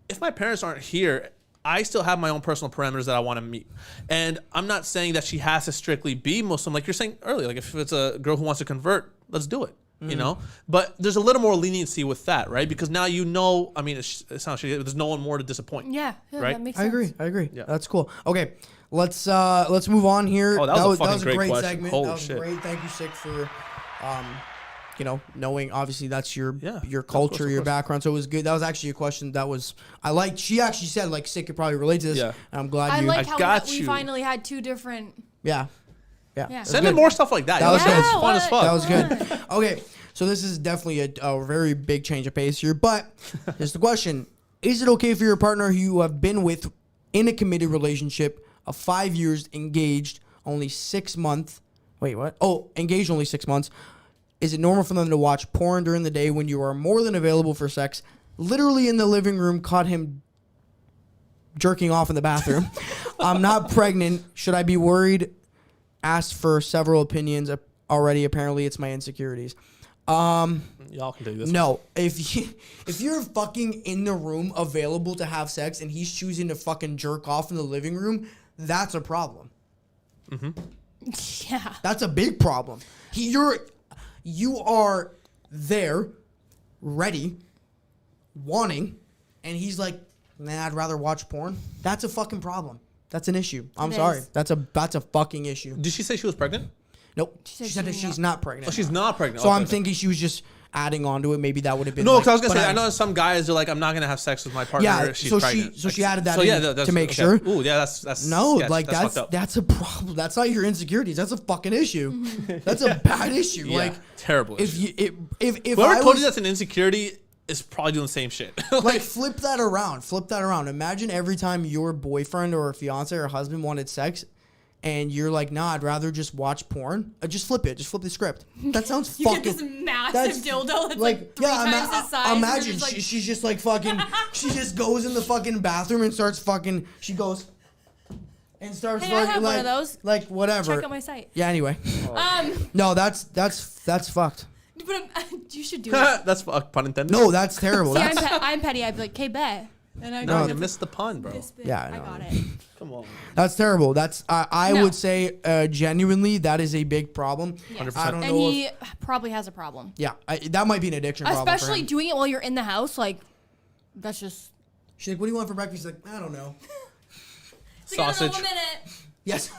If my parents aren't here, I still have my own personal parameters that I want to meet. And I'm not saying that she has to strictly be Muslim. Like you're saying earlier, like if it's a girl who wants to convert, let's do it, you know? But there's a little more leniency with that, right? Because now you know, I mean, it sounds shitty, but there's no one more to disappoint. Yeah, Right? that makes I sense. agree. Yeah. That's cool. Okay, let's move on here. Oh, that was a that great question. segment. Holy that was shit. great. Thank you, Sick, for knowing obviously that's your of culture, course. your background. So it was good. That was actually a question that was I liked. She actually said like Sick could probably relate to this. Yeah. And I'm glad I you. like I how got we you. finally had two different. Yeah. Yeah. Send in more stuff like that. That was good. It's fun as fuck. That was good. Okay, so this is definitely a very big change of pace here. But here's the question: is it okay for your partner who you have been with in a committed relationship of 5 years, engaged only 6 months? Wait, what? Oh, engaged only 6 months. Is it normal for them to watch porn during the day when you are more than available for sex? Literally in the living room, caught him jerking off in the bathroom. I'm not pregnant. Should I be worried? Asked for several opinions already. Apparently, it's my insecurities. Y'all can take this. No, if you're fucking in the room available to have sex and he's choosing to fucking jerk off in the living room, that's a problem. Yeah. That's a big problem. You are there, ready, wanting, and he's like, nah, I'd rather watch porn. That's a fucking problem. That's an issue. I'm sorry. is. That's a fucking issue. Did she say she was pregnant? Nope. She said that she's not pregnant. Oh, she's not pregnant. So Okay. I'm thinking she was just adding on to it. Maybe that would have been. No, like, because I was gonna but say I know some guys are like, I'm not gonna have sex with my partner. Yeah, if she's so pregnant. she added that So in that's, to make okay. sure. Ooh, yeah, that's No, sketch. like fucked up. that's a problem. That's not your insecurities. That's a fucking issue. That's a bad issue. Yeah, Like terrible. if issue. you if Whoever I told was, you that's an insecurity is probably doing the same shit. like flip that around. Flip that around. Imagine every time your boyfriend or fiance or husband wanted sex, and you're like, nah, I'd rather just watch porn. Just flip it. Just flip the script. That sounds You fucking. get this massive that's- dildo that's like three yeah, times his size. and you're imagine just like, she's just like fucking. She just goes in the fucking bathroom and starts fucking. She goes and starts Hey, I fucking have like one of those. like whatever. check out my site. Yeah. Anyway, Um, no, that's fucked. but you should do it. That's pun intended. No, that's terrible. See, That's I'm petty. I'd be like, okay, bet. And I No, go, you missed the pun, bro. this bit. Yeah, I I know. got it. Come on. that's terrible. That's I No. would say genuinely that is a big problem. Yes. I don't And know. he probably has a problem. Yeah, that might be an addiction problem. for Especially him. doing it while you're in the house. Like, that's just. She's like, "What do you want for breakfast?" He's like, "I don't know." Sausage. Yes.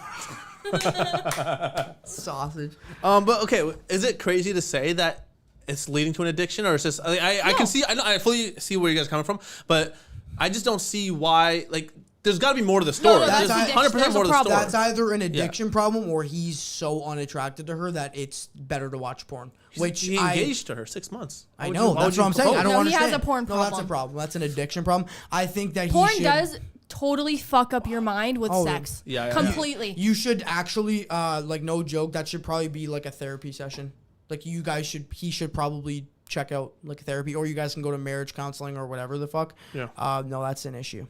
Sausage. But okay, is it crazy to say that it's leading to an addiction, or it's just I can see I fully see where you guys are coming from, but I just don't see why. Like, there's got to be more to the story. no, There's that's 100% there's a more to the problem. story. That's either an addiction problem or he's so unattracted to her that it's better to watch porn. Which he engaged to her 6 months. I know. That's what I'm saying. I don't No, he understand. has a porn No, that's a problem. problem. That's an addiction problem. I think that Porn he should, does totally fuck up your mind with Oh, sex. yeah, yeah. Completely. You should actually, like, no joke. That should probably be like a therapy session. Like, you guys should. He should probably check out like therapy, or you guys can go to marriage counseling or whatever the fuck. Yeah. No, that's an issue.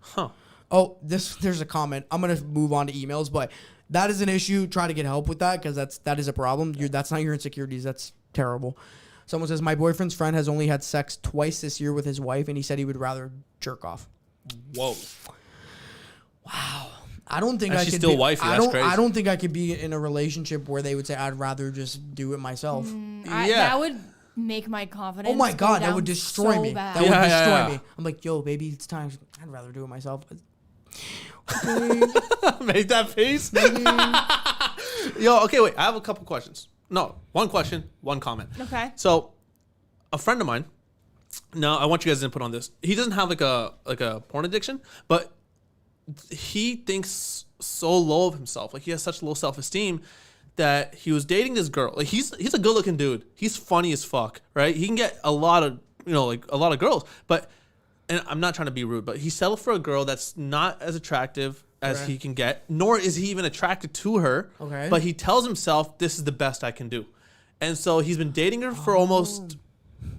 Huh. Oh, there's a comment. I'm gonna move on to emails, but that is an issue. Try to get help with that because that is a problem. That's not your insecurities. That's terrible. Someone says my boyfriend's friend has only had sex twice this year with his wife, and he said he would rather jerk off. Whoa. I don't think And I she's could. still be, wifey, I that's don't. crazy. I don't think I could be in a relationship where they would say I'd rather just do it myself. Yeah. That would make my confidence. Oh my go god, that down would destroy so me. bad. That would Yeah, destroy yeah. me. I'm like, yo, baby, it's time. I'd rather do it myself. Make that face. Yo, okay, wait. I have a couple questions. No, one question, one comment. Okay. So, a friend of mine. Now, I want you guys' input on this. He doesn't have like a porn addiction, but he thinks so low of himself. Like he has such low self-esteem that he was dating this girl. Like he's a good-looking dude. He's funny as fuck, right? He can get a lot of a lot of girls, but. And I'm not trying to be rude, but he settled for a girl that's not as attractive as he can get, nor is he even attracted to her. Okay. But he tells himself, this is the best I can do. And so he's been dating her for almost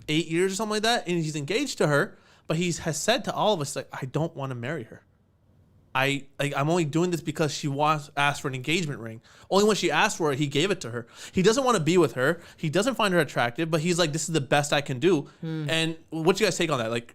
8 years or something like that, and he's engaged to her, but he has said to all of us, like, I don't want to marry her. I'm only doing this because she asked for an engagement ring. Only when she asked for it, he gave it to her. He doesn't want to be with her. He doesn't find her attractive, but he's like, this is the best I can do. And what you guys take on that? Like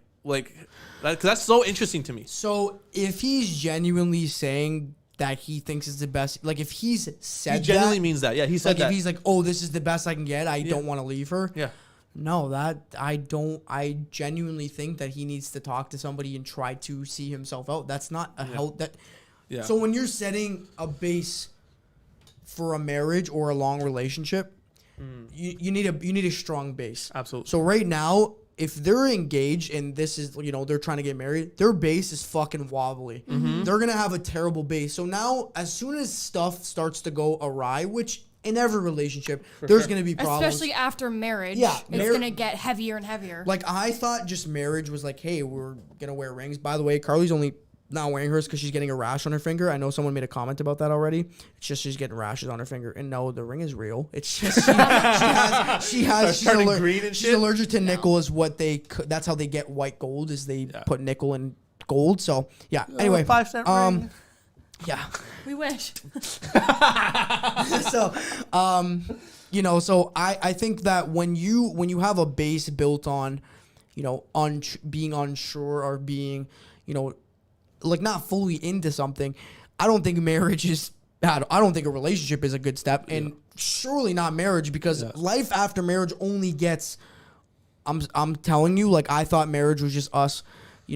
because that's so interesting to me. So if he's genuinely saying that he thinks it's the best, like if he's said he genuinely means that. Yeah, he said like that. If he's like, oh, this is the best I can get, I don't want to leave her. Yeah. No, that I don't. I genuinely think that he needs to talk to somebody and try to see himself out. That's not a help. That. Yeah. So when you're setting a base for a marriage or a long relationship, you need a strong base. Absolutely. So right now, if they're engaged and this is, they're trying to get married, their base is fucking wobbly. They're going to have a terrible base. So now, as soon as stuff starts to go awry, which in every relationship, there's going to be problems. Especially after marriage. Yeah. It's going to get heavier and heavier. Like, I thought just marriage was like, hey, we're going to wear rings. By the way, Karlee's only not wearing hers because she's getting a rash on her finger. I know someone made a comment about that already. It's just she's getting rashes on her finger. And no, the ring is real. It's just she's allergic to nickel is what that's how they get white gold is they put nickel in gold. So yeah. Anyway, 5-cent ring. Yeah. We wish. So so I think that when you have a base built on, being unsure or being, like not fully into something, I don't think marriage is bad. I don't think a relationship is a good step, and surely not marriage, because life after marriage only gets. I'm telling you, like I thought marriage was just us,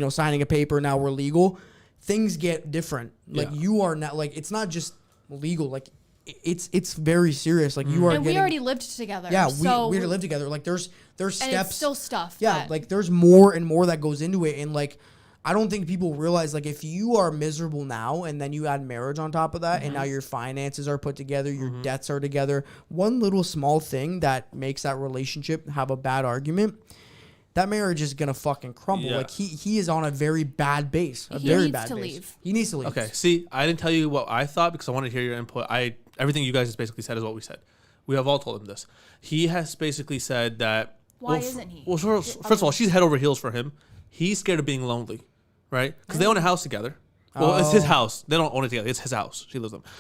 signing a paper. Now we're legal. Things get different. Like you are not like it's not just legal. Like it's very serious. Like you are. And we already lived together. Yeah, we already lived together. Like there's steps. And it's still stuff. Yeah, like there's more and more that goes into it, and like. I don't think people realize, like, if you are miserable now and then you add marriage on top of that and now your finances are put together, your debts are together, one little small thing that makes that relationship have a bad argument, that marriage is going to fucking crumble. Yeah. Like, he is on a very bad base, a very bad base. He needs to leave. Okay, see, I didn't tell you what I thought because I wanted to hear your input. Everything you guys just basically said is what we said. We have all told him this. He has basically said that... Why isn't he? Well, first of all, she's head over heels for him. He's scared of being lonely. Right? Because they own a house together. Well, it's his house. They don't own it together. It's his house. She lives with him.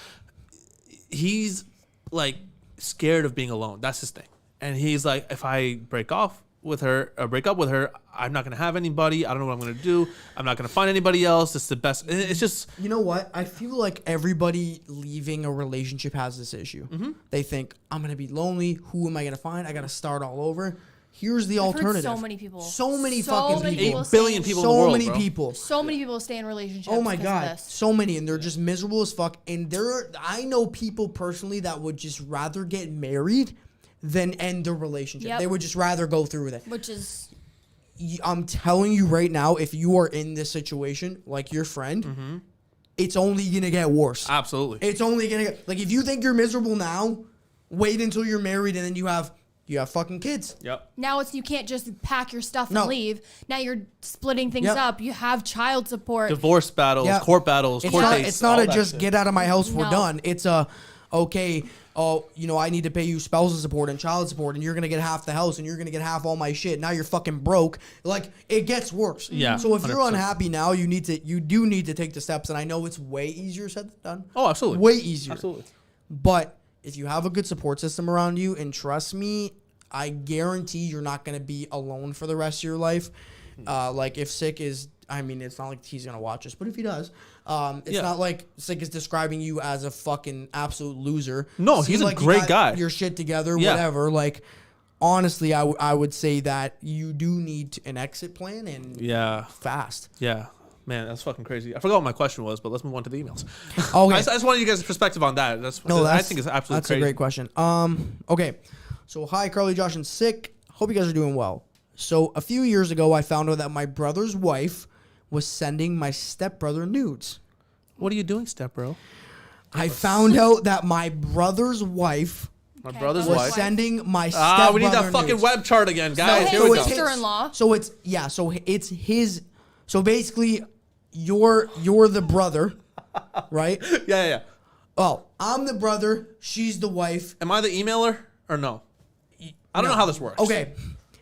He's, like, scared of being alone. That's his thing. And he's like, if I break up with her, I'm not going to have anybody. I don't know what I'm going to do. I'm not going to find anybody else. It's the best. It's just... You know what? I feel like everybody leaving a relationship has this issue. They think, I'm going to be lonely. Who am I going to find? I got to start all over. Here's the alternative. So many people. So many fucking people. 8 billion people in the world, So many people. So many people stay in relationships. Oh my God. So many. And they're just miserable as fuck. And I know people personally that would just rather get married than end their relationship. Yep. They would just rather go through with it. Which is... I'm telling you right now, if you are in this situation, like your friend, it's only going to get worse. Absolutely. It's only going to get... Like, if you think you're miserable now, wait until you're married and then you have fucking kids. Yep. Now you can't just pack your stuff and leave. Now you're splitting things up. You have child support. Divorce battles, court battles, court dates. It's not just get out of my house, we're done. It's okay, I need to pay you spousal support and child support, and you're going to get half the house, and you're going to get half all my shit. Now you're fucking broke. Like, it gets worse. Yeah. So if 100%. You're unhappy now, you do need to take the steps, and I know it's way easier said than done. Oh, absolutely. Way easier. Absolutely. But... if you have a good support system around you, and trust me, I guarantee you're not going to be alone for the rest of your life. Like, if Sick is, it's not like he's going to watch us, but if he does, it's not like Sick is describing you as a fucking absolute loser. No, he's a great guy. Your shit together, whatever. Like, honestly, I would say that you do need an exit plan and fast. Yeah. Man, that's fucking crazy. I forgot what my question was, but let's move on to the emails. Okay. I just wanted you guys' perspective on that. I think it's absolutely that's crazy. a great question. Okay. So hi, Karlee, Josh, and Sick. Hope you guys are doing well. So a few years ago, I found out that my brother's wife was sending my stepbrother nudes. What are you doing, stepbro? I found out that my brother's wife My brother's was wife. sending my stepbrother We need that fucking nudes. web chart again, guys. So Here his we go. sister-in-law. So it's his. So basically, you're the brother, right? Yeah. Oh, I'm the brother. She's the wife. Am I the emailer or no? I don't know how this works. Okay.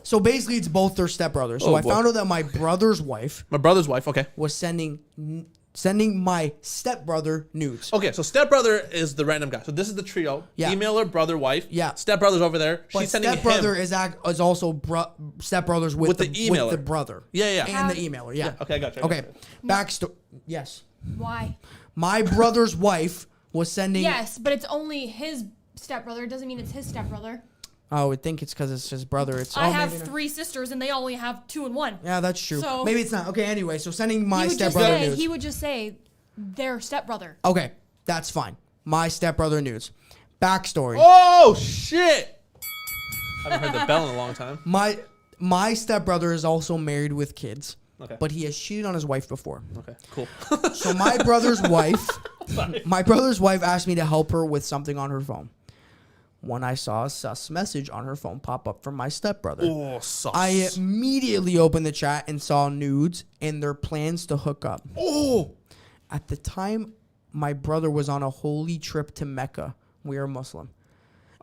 So basically, it's both their stepbrothers. So Oh, I boy. found out that my brother wife My brother's wife. Okay. was sending my stepbrother nudes. Okay, so stepbrother is the random guy. So this is the trio. Yeah. Emailer, brother, wife. Yeah. Stepbrother's over there. But She's sending stepbrother him. is also stepbrothers with the emailer. with the brother. Yeah. And the emailer. Yeah. Okay, I got you. Okay. Backstory. Yes. Why? My brother's wife was sending. Yes, but it's only his stepbrother. It doesn't mean it's his stepbrother. I would think it's because it's his brother. It's. I oh, have maybe not. 3 sisters, and they only have 2 and 1. Yeah, that's true. So- Maybe it's not. Okay. Anyway, so sending my He would just stepbrother say nudes. he would just say their stepbrother. Okay, that's fine. My stepbrother nudes. Backstory. Oh shit! I haven't heard the bell in a long time. My stepbrother is also married with kids. Okay. But he has cheated on his wife before. Okay, cool. So my brother's wife asked me to help her with something on her phone. When I saw a sus message on her phone pop up from my stepbrother, Oh, sus. I immediately opened the chat and saw nudes and their plans to hook up. Oh! At the time, my brother was on a holy trip to Mecca. We are Muslim.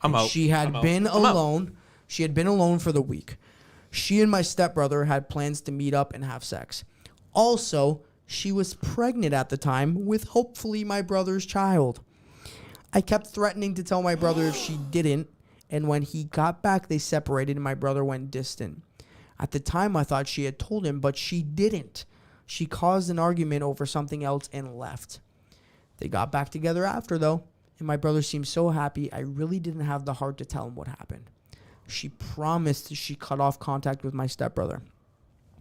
I'm out. She had I'm out. been I'm out. alone. She had been alone for the week. She and my stepbrother had plans to meet up and have sex. Also, she was pregnant at the time with hopefully my brother's child. I kept threatening to tell my brother if she didn't, and when he got back, they separated and my brother went distant. At the time, I thought she had told him, but she didn't. She caused an argument over something else and left. They got back together after, though, and my brother seemed so happy, I really didn't have the heart to tell him what happened. She promised she cut off contact with my stepbrother.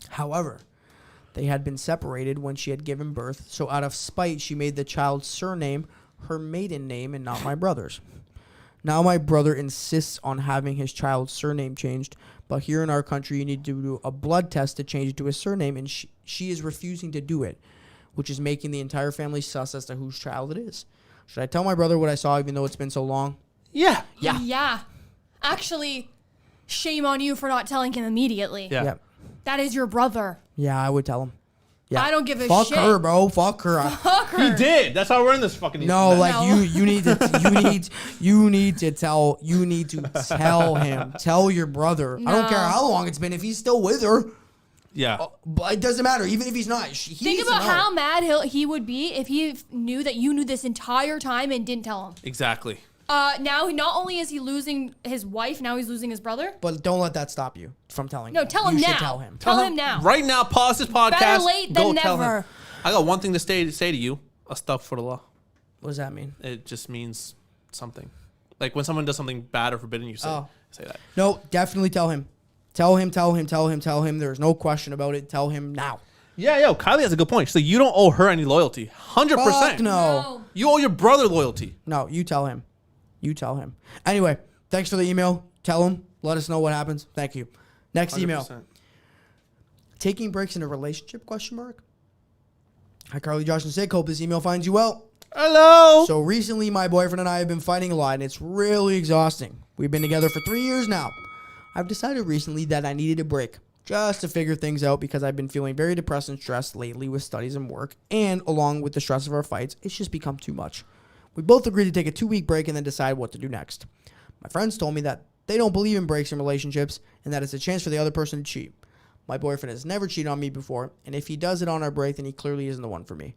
However, they had been separated when she had given birth, so out of spite, she made the child's surname her maiden name and not my brother's. Now my brother insists on having his child's surname changed, but here in our country, you need to do a blood test to change it to his surname, and she is refusing to do it, which is making the entire family sus as to whose child it is. Should I tell my brother what I saw, even though it's been so long? Yeah. Yeah. Actually, shame on you for not telling him immediately. Yeah. Yeah, That is your brother. I would tell him. Yeah. I don't give a Fuck shit. her, bro. Fuck her. Fuck her. He did. That's why we're in this fucking. No, like No. you need to tell him. Tell your brother. I don't care No. how long it's been. If he's still with her, Yeah. but it doesn't matter. Even if he's not, he Think needs to about know. how mad he would be if he knew that you knew this entire time and didn't tell him. Exactly. Now, not only is he losing his wife, now he's losing his brother. But don't let that stop you from telling. No, him. tell him you now. Should tell him. Tell him now. Right now, pause this podcast. Better late than go tell never. him. I got one thing to say to you. Astaghfirullah. What does that mean? It just means something. Like when someone does something bad or forbidden, you say that. No, definitely tell him. Tell him. There's no question about it. Tell him now. Yeah, yo, Kylie has a good point. So you don't owe her any loyalty. 100%. Fuck no. You owe your brother loyalty. No, you tell him. You tell him. Anyway, thanks for the email. Tell him. Let us know what happens. Thank you. Next 100%. email. Taking breaks in a relationship? ? Hi, Karlee, Josh, and Sig. Hope this email finds you well. Hello. So recently, my boyfriend and I have been fighting a lot, and it's really exhausting. We've been together for 3 years now. I've decided recently that I needed a break, just to figure things out, because I've been feeling very depressed and stressed lately with studies and work, and along with the stress of our fights, it's just become too much. We both agreed to take a 2-week break and then decide what to do next. My friends told me that they don't believe in breaks in relationships, and that it's a chance for the other person to cheat. My boyfriend has never cheated on me before, and if he does it on our break, then he clearly isn't the one for me.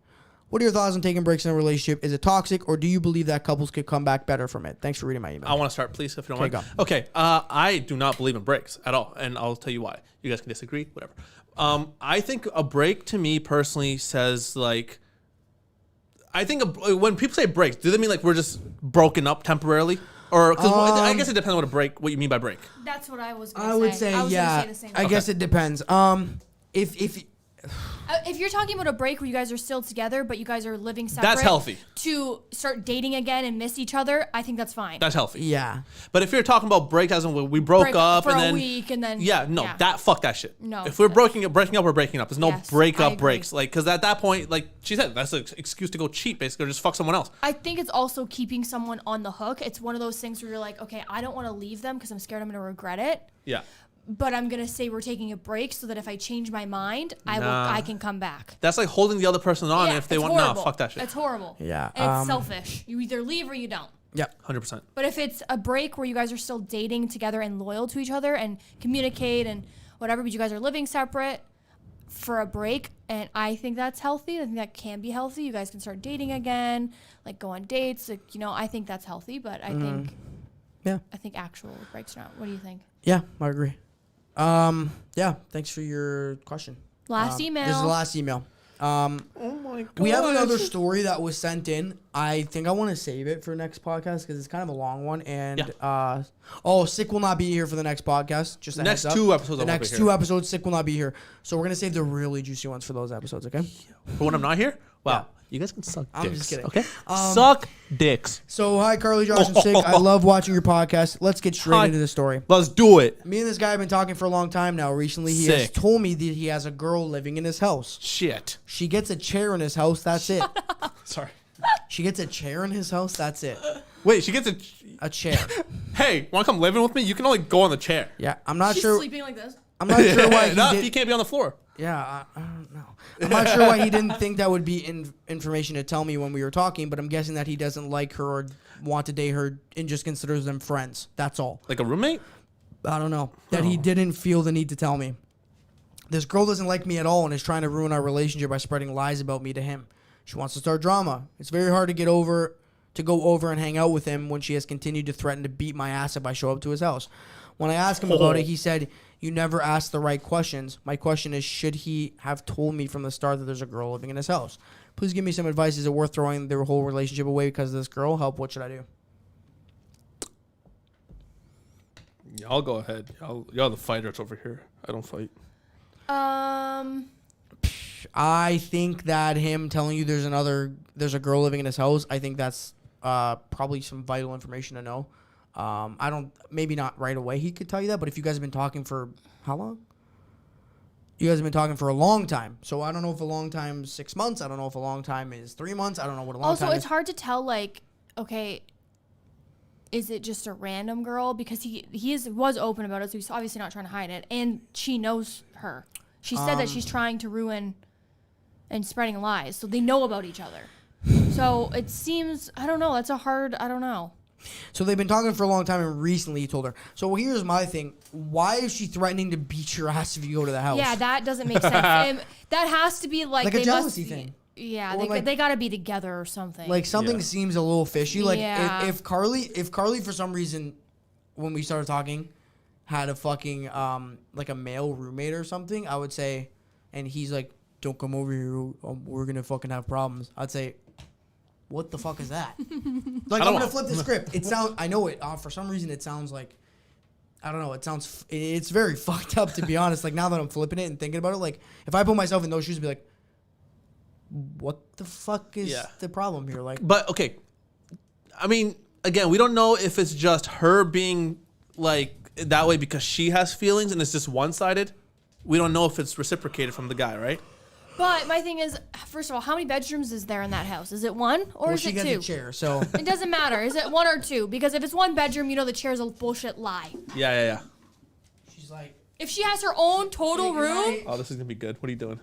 What are your thoughts on taking breaks in a relationship? Is it toxic, or do you believe that couples could come back better from it? Thanks for reading my email. I want to start, please, if you don't mind. Go. Okay, I do not believe in breaks at all, and I'll tell you why. You guys can disagree, whatever. I think a break, to me personally, says like, I think when people say breaks, do they mean like we're just broken up temporarily? Or, because I guess it depends on what you mean by break. That's what I was going to I say. would say, I was yeah. gonna say the same I thing. guess it depends. If If you're talking about a break where you guys are still together, but you guys are living separate. That's healthy. To start dating again and miss each other, I think that's fine. That's healthy. Yeah. But if you're talking about break as in we broke up for and a then week and then fuck that shit. No. If we're breaking up, we're breaking up. There's no Yes, I breakup agree. breaks. Like, because at that point, like she said, that's an excuse to go cheat, basically, or just fuck someone else. I think it's also keeping someone on the hook. It's one of those things where you're like, okay, I don't want to leave them because I'm scared I'm going to regret it. Yeah. But I'm going to say we're taking a break so that if I change my mind, I can come back. That's like holding the other person on, and if they it's want, horrible. fuck that shit. It's horrible. Yeah. And it's selfish. You either leave or you don't. Yeah. 100%. But if it's a break where you guys are still dating together and loyal to each other and communicate and whatever, but you guys are living separate for a break, and I think that's healthy. I think that can be healthy. You guys can start dating again, like go on dates. Like, I think that's healthy, but I think actual breaks not. What do you think? Yeah, I agree. Yeah, thanks for your question. Last email. This is the last email. Oh my god. We have another story that was sent in. I think I want to save it for next podcast because it's kind of a long one. And Sick will not be here for the next podcast. Just a next heads up. 2 episodes. The next 2 episodes, Sick will not be here. So we're gonna save the really juicy ones for those episodes. Okay. For when I'm not here. Wow. Yeah. You guys can suck dicks. I'm just kidding. Okay. Suck dicks. So hi, Karlee, Josh, and Sick. I love watching your podcast. Let's get straight into the story. Let's do it. Me and this guy have been talking for a long time now. Recently, he has Sick. told me that he has a girl living in his house. Shit. She gets a chair in his house. That's it. Sorry. She gets a chair in his house. That's it. Wait, she gets A chair. Hey, want to come living with me? You can only go on the chair. Yeah, I'm not She's sure. sleeping like this. I'm not sure why he Enough, did. you can't be on the floor. Yeah, I don't know. I'm not sure why he didn't think that would be information to tell me when we were talking, but I'm guessing that he doesn't like her or want to date her and just considers them friends. That's all. Like a roommate? I don't know. That he didn't feel the need to tell me. This girl doesn't like me at all and is trying to ruin our relationship by spreading lies about me to him. She wants to start drama. It's very hard to go over and hang out with him when she has continued to threaten to beat my ass if I show up to his house. When I asked him about it, he said, "You never asked the right questions. My question is, should he have told me from the start that there's a girl living in his house? Please give me some advice. Is it worth throwing their whole relationship away because of this girl? Help, what should I do?" Y'all go ahead. Y'all the fighters over here. I don't fight. I think that him telling you there's a girl living in his house, I think that's probably some vital information to know. Maybe not right away he could tell you that, but if you guys have been talking for how long? You guys have been talking for a long time. So I don't know if a long time is 6 months. I don't know if a long time is 3 months. I don't know what a long time is. Also, it's hard to tell, like, okay, is it just a random girl? Because he was open about it, so he's obviously not trying to hide it. And she knows her. She said that she's trying to ruin and spreading lies. So they know about each other. So it seems, I don't know. I don't know. So they've been talking for a long time, and recently he told her. So here's my thing. Why is she threatening to beat your ass if you go to the house? Yeah, that doesn't make sense. That has to be like a jealousy thing. Yeah, Or they got to be together or something. Like something seems a little fishy. Like Yeah. if Karlee for some reason, when we started talking, had a fucking like a male roommate or something, I would say, and he's like, "Don't come over here. We're gonna fucking have problems." I'd say, "What the fuck is that?" Like I'm gonna flip the script. It sounds. I know it. For some reason, it sounds like. I don't know. It's very fucked up, to be honest. Like now that I'm flipping it and thinking about it, like if I put myself in those shoes, I'd be like, "What the fuck is the problem here?" Like, But okay, I mean, again, we don't know if it's just her being like that way because she has feelings and it's just one-sided. We don't know if it's reciprocated from the guy, right? But my thing is, first of all, how many bedrooms is there in that house? Is it one or is it she gets two? a chair, so It doesn't matter. Is it one or two? Because if it's one bedroom, the chair's a bullshit lie. Yeah. she's like, If she has her own total room, Oh, this is gonna be good. What are you doing?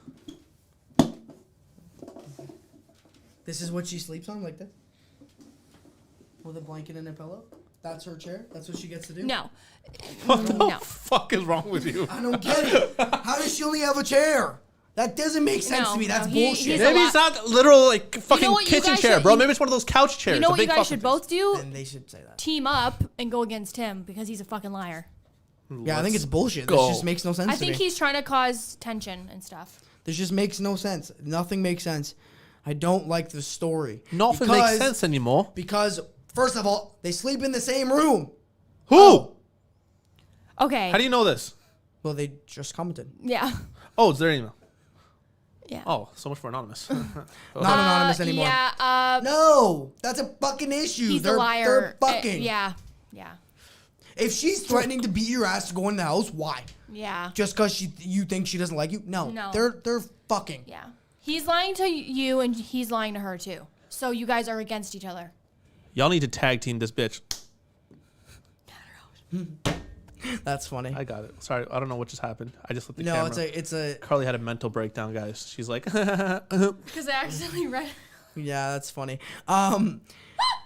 This is what she sleeps on, like this, with a blanket and a pillow. That's her chair. That's what she gets to do. no. What the No. fuck is wrong with you? I don't get it. How does she only have a chair? That doesn't make sense No, to me. That's no, bullshit. he's a Maybe it's not literal like fucking what you kitchen guys chair, should- bro. Maybe it's one of those couch chairs. You know the what you big guys should fucking both do? Then they should say that. Team up and go against him because he's a fucking liar. Yeah, I think it's bullshit. go. This just makes no sense I to think me. he's trying to cause tension and stuff. This just makes no sense. Nothing makes sense. I don't like the story. Nothing makes sense anymore. Because, first of all, they sleep in the same room. Who? Okay. How do you know this? Well, they just commented. Yeah. Oh, it's their email. Yeah. Oh, so much for anonymous. Not anonymous anymore. Yeah. No, that's a fucking issue. He's they're, a liar. They're fucking. Yeah. If she's threatening to beat your ass to go in the house, why? Yeah. Just because you think she doesn't like you? No. They're fucking. Yeah. He's lying to you and he's lying to her too. So you guys are against each other. Y'all need to tag team this bitch. That's funny. I got it. Sorry, I don't know what just happened. I just looked at the camera. No, it's a. Karlee had a mental breakdown, guys. She's like, because I accidentally read. Yeah, that's funny.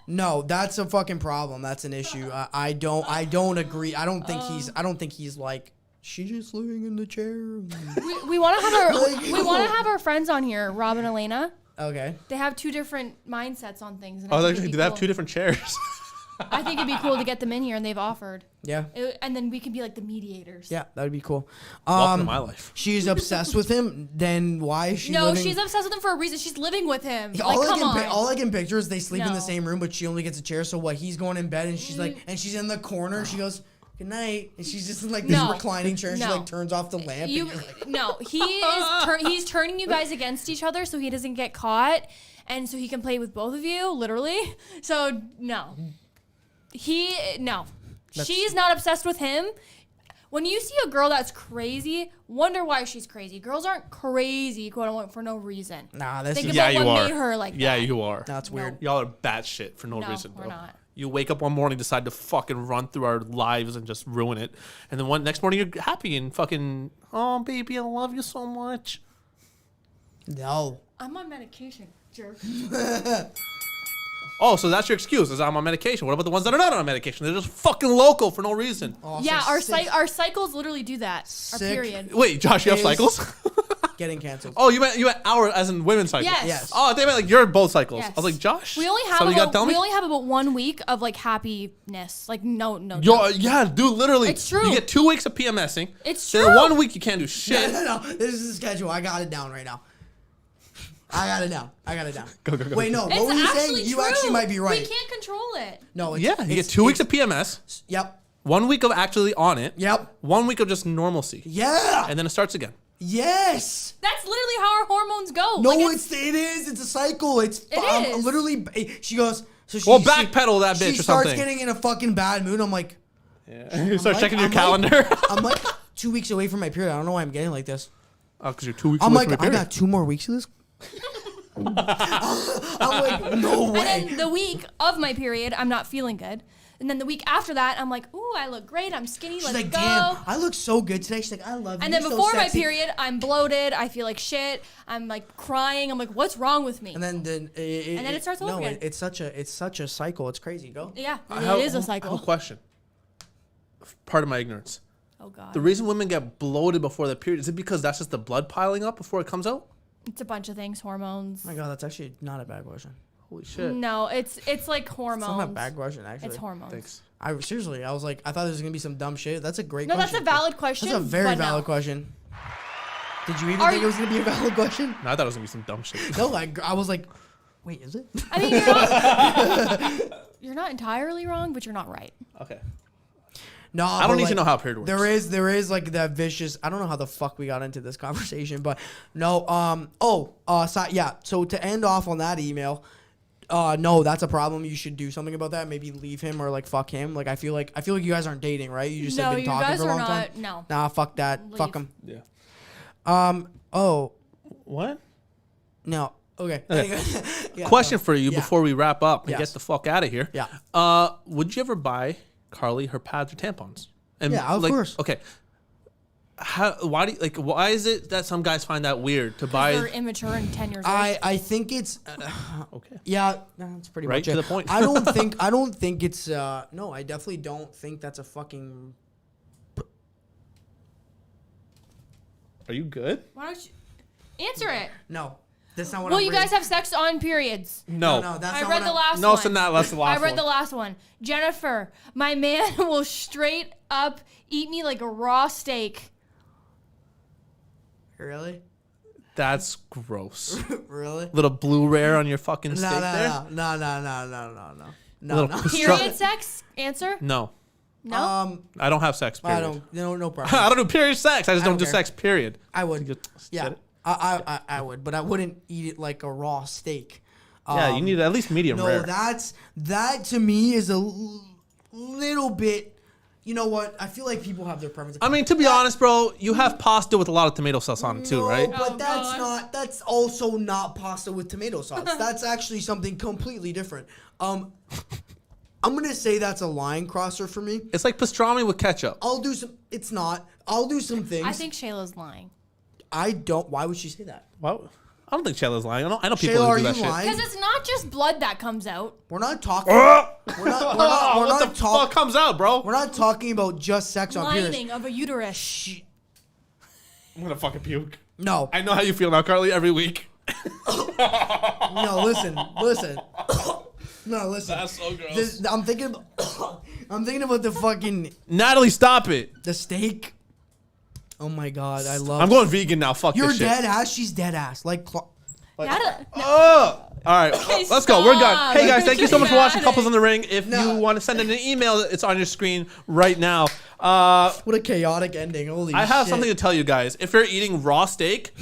No, that's a fucking problem. That's an issue. I don't agree. I don't think he's like. She's just living in the chair. We want to have our friends on here, Rob and Elena. Okay. They have two different mindsets on things. And actually, do they have two different chairs? I think it'd be cool to get them in here, and they've offered. Yeah. And then we could be like the mediators. Yeah, that would be cool. Welcome to my life. She's obsessed with him. Then why is she? No, she's obsessed with him for a reason. She's living with him. All I can picture is they sleep in the same room, but she only gets a chair. So what? He's going in bed, and she's like, and she's in the corner. She goes, "Good night," and she's just in like this reclining chair. And she like turns off the lamp. No, he's turning you guys against each other so he doesn't get caught, and so he can play with both of you, literally. So no. She's not obsessed with him. When you see a girl that's crazy, wonder why she's crazy. Girls aren't crazy, quote unquote, for no reason. Nah, that's Think about what made her like that. Yeah, you are. That's weird. Y'all are batshit for no reason, bro. We're not. You wake up one morning, decide to fucking run through our lives and just ruin it, and then next morning you're happy and fucking, oh baby, I love you so much. No. I'm on medication, jerk. Oh, so that's your excuse? Is I'm on medication? What about the ones that are not on medication? They're just fucking local for no reason. Oh, yeah, so our cycles literally do that. Our period. Wait, Josh, you have cycles? Getting canceled. Oh, you meant our as in women's cycles? Yes. Oh, they meant like you're both cycles. Yes. I was like, Josh. We only have about 1 week of like happiness. Like no. Yeah, dude, literally. It's true. You get 2 weeks of PMSing. It's Then true. 1 week you can't do shit. No. This is the schedule. I got it down right now. I got it down. Go. Wait, no. What were you saying? You actually might be right. We can't control it. No. You get 2 weeks of PMS. Yep. 1 week of actually on it. Yep. 1 week of just normalcy. Yeah. And then it starts again. Yes. That's literally how our hormones go. No, like it is. It's a cycle. It is. Literally. She goes. So she. Backpedal that bitch or something. She starts getting in a fucking bad mood. I'm like. Yeah. You start checking your calendar. I'm like 2 weeks away from my period. I don't know why I'm getting like this. Oh, because you're 2 weeks I'm away like, from your period. I got 2 more weeks of this. I'm like, no way. And then the week of my period, I'm not feeling good. And then the week after that, I'm like, ooh, I look great. I'm skinny. She's Let's like, go. damn, I look so good today. She's like, I love you. And then You're before so my sexy. period, I'm bloated. I feel like shit. I'm like crying. I'm like, what's wrong with me? And then it starts over again. It's such a cycle. It's crazy. Go. Yeah, it is a cycle. I have a question. Part of my ignorance. Oh God. The reason women get bloated before the period, is it because that's just the blood piling up before it comes out? It's a bunch of things, hormones. Oh my God, that's actually not a bad question. Holy shit. No, it's like hormones. It's not a bad question, actually. It's hormones. Thanks. I was like, I thought there was gonna be some dumb shit. That's a great No, question. that's a valid question. That's a very but valid no. question. Did you even think it was gonna be a valid question? No, I thought it was gonna be some dumb shit. No, I was like, wait, is it? I mean, you're not entirely wrong, but you're not right. Okay. No, I don't need to know how a period works. There is like that vicious. I don't know how the fuck we got into this conversation, but no. So to end off on that email, no, that's a problem. You should do something about that. Maybe leave him or like fuck him. Like I feel like you guys aren't dating, right? You just have been talking for a long time. No. Nah, fuck that. Leave. Fuck him. Yeah. Oh. What? No. Okay. Yeah, Question for you yeah. before we wrap up and Yes. get the fuck out of here. Yeah. Would you ever buy Karlee her pads or tampons? And Yeah, of course. Okay. Why is it that some guys find that weird to buy? They're immature and 10 years old. I think it's Okay. yeah, that's pretty Right much to it. the point. I don't think it's no, I definitely don't think that's a fucking. Are you good? Why don't you answer it? No, that's not what. Well, I'm you reading. guys have sex on periods. No. No, that's I not read what the I'm- last No, one. so that's the last I read one. the last one. Jennifer, my man will straight up eat me like a raw steak. Really? That's gross. Really? Little blue rare on your fucking steak there. No. Little Period sex? Answer? No. No? I don't have sex. Period. I don't. No problem. I don't do period sex. I just don't do care. sex. Period. I would. Just Yeah. get it? I would, but I wouldn't eat it like a raw steak. Yeah, you need at least medium rare. No, that to me is a little bit. You know what? I feel like people have their preferences. I mean, to be honest, bro, you have pasta with a lot of tomato sauce on it too, right? But that's also not pasta with tomato sauce. That's actually something completely different. I'm gonna say that's a line crosser for me. It's like pastrami with ketchup. It's not. I'll do some things. I think Shayla's lying. I don't. Why would she say that? Well, I don't think Shayla's lying. I know people Shayla, who do that are shit. you lying? Because it's not just blood that comes out. We're not talking. We're not What the fuck comes out, bro? We're not talking about just sex on periods. Lining of a uterus. I'm gonna fucking puke. No. I know how you feel now, Karlee. Every week. No, listen. No, listen. That's so gross. I'm thinking about the fucking Natalie, stop it. the steak. Oh my god, I love. I'm going vegan now. Fuck You're this shit. dead ass. She's dead ass. Like. All right, let's go. We're done. Hey guys, thank you so much for watching Couples in the Ring. If you want to send in an email, it's on your screen right now. What a chaotic ending. Holy shit. I have something to tell you guys. If you're eating raw steak,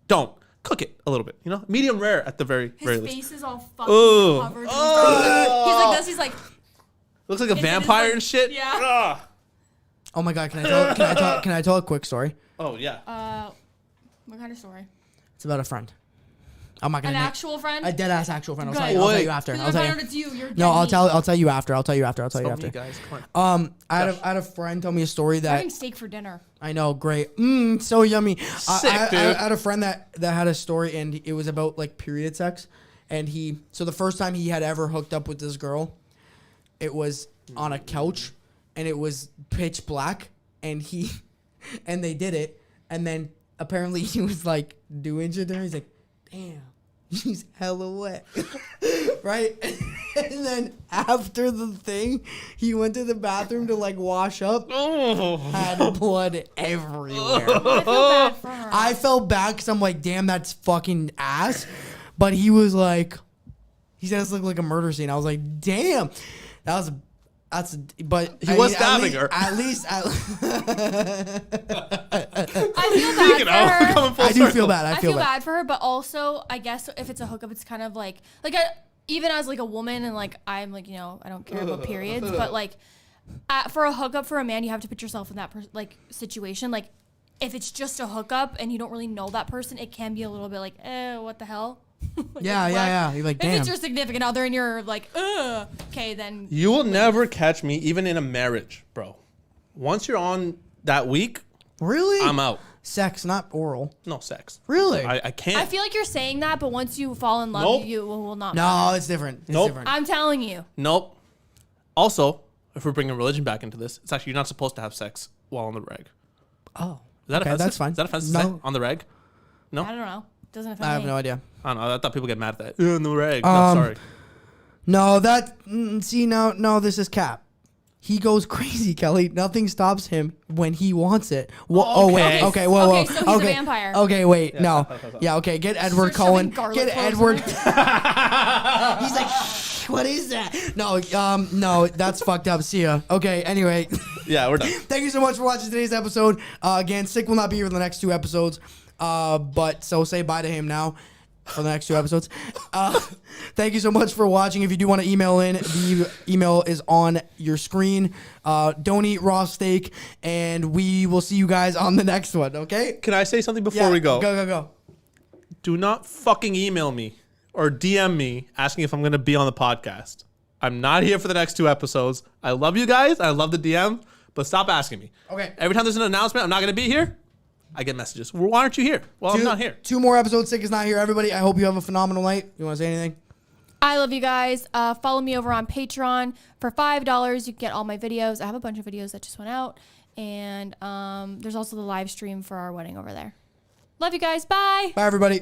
don't cook it a little bit. You know, medium rare at the very His least. face is all fucking Ugh. covered. He's like this. He's like. Looks like a vampire like- and shit. Yeah. Oh my god, can I tell a quick story? Oh yeah. What kind of story? It's about a friend. I'm not gonna. An actual friend? A dead ass actual friend. I'll Good. tell you after. Because I'll if tell I you. know it's you, you're No, dead meat. I'll tell you after. I'll tell you after. Tell after. me, guys. Come on. I had a friend tell me a story I'm that having steak for dinner. I know, great, so yummy. Sick, I dude. had a friend that had a story, and it was about like period sex, and so the first time he had ever hooked up with this girl, it was on a couch, and it was pitch black, and they did it, and then apparently he was like doing shit to her. He's like, damn. She's hella wet. Right? And then after the thing, he went to the bathroom to like wash up. Had blood everywhere. I feel bad for her. I felt bad because I'm like, damn, that's fucking ass. But he was like, he said this looked like a murder scene. I was like, damn. But He was stabbing her. At least. I feel bad for her. Coming full I do circle. feel bad. I feel bad for her, but also I guess if it's a hookup, it's kind of like even as like a woman and like I'm like I don't care about periods, but like for a hookup for a man, you have to put yourself in that like situation. Like if it's just a hookup and you don't really know that person, it can be a little bit like what the hell. Like, Yeah. You're like, damn. If it's your significant other and you're like okay, then You will never catch me, even in a marriage, bro. Once you're on that week, Really? I'm out. Sex, not oral. No sex. Really? I can't. I feel like you're saying that, but once you fall in love, Nope. you will not. No, it's different. It's Nope. different. I'm telling you. Nope. Also, if we're bringing religion back into this, it's actually you're not supposed to have sex while on the reg. Oh. Is that Okay, offensive? that's fine. Is that offensive? No. To say on the reg? No. I don't know. Doesn't affect I have me. no idea. I don't know. I thought people get mad at that. On the reg. No, sorry. No, see, no, this is cap. He goes crazy, Kelly. Nothing stops him when he wants it. Okay. Okay, whoa. Okay, so he's a vampire. Okay, wait, no. stop. Yeah, okay, get Edward Start Cullen. shoving garlic Get cloves Edward. in He's like, "Shh, what is that? No, that's fucked up. See ya. Okay, anyway. Yeah, we're done. Thank you so much for watching today's episode. Again, Sick will not be here for the next 2 episodes. But so say bye to him now for the next 2 episodes. Thank you so much for watching. If you do want to email in, the email is on your screen. Don't eat raw steak, and we will see you guys on the next one, okay? Can I say something before we go? Go. Do not fucking email me or DM me asking if I'm going to be on the podcast. I'm not here for the next 2 episodes. I love you guys. I love the DM, but stop asking me. Okay. Every time there's an announcement, I'm not going to be here. I get messages. Well, why aren't you here? Well, I'm not here. 2 more episodes. Sick is not here, everybody. I hope you have a phenomenal night. You want to say anything? I love you guys. Follow me over on Patreon. For $5, you can get all my videos. I have a bunch of videos that just went out. And there's also the live stream for our wedding over there. Love you guys. Bye. Bye, everybody.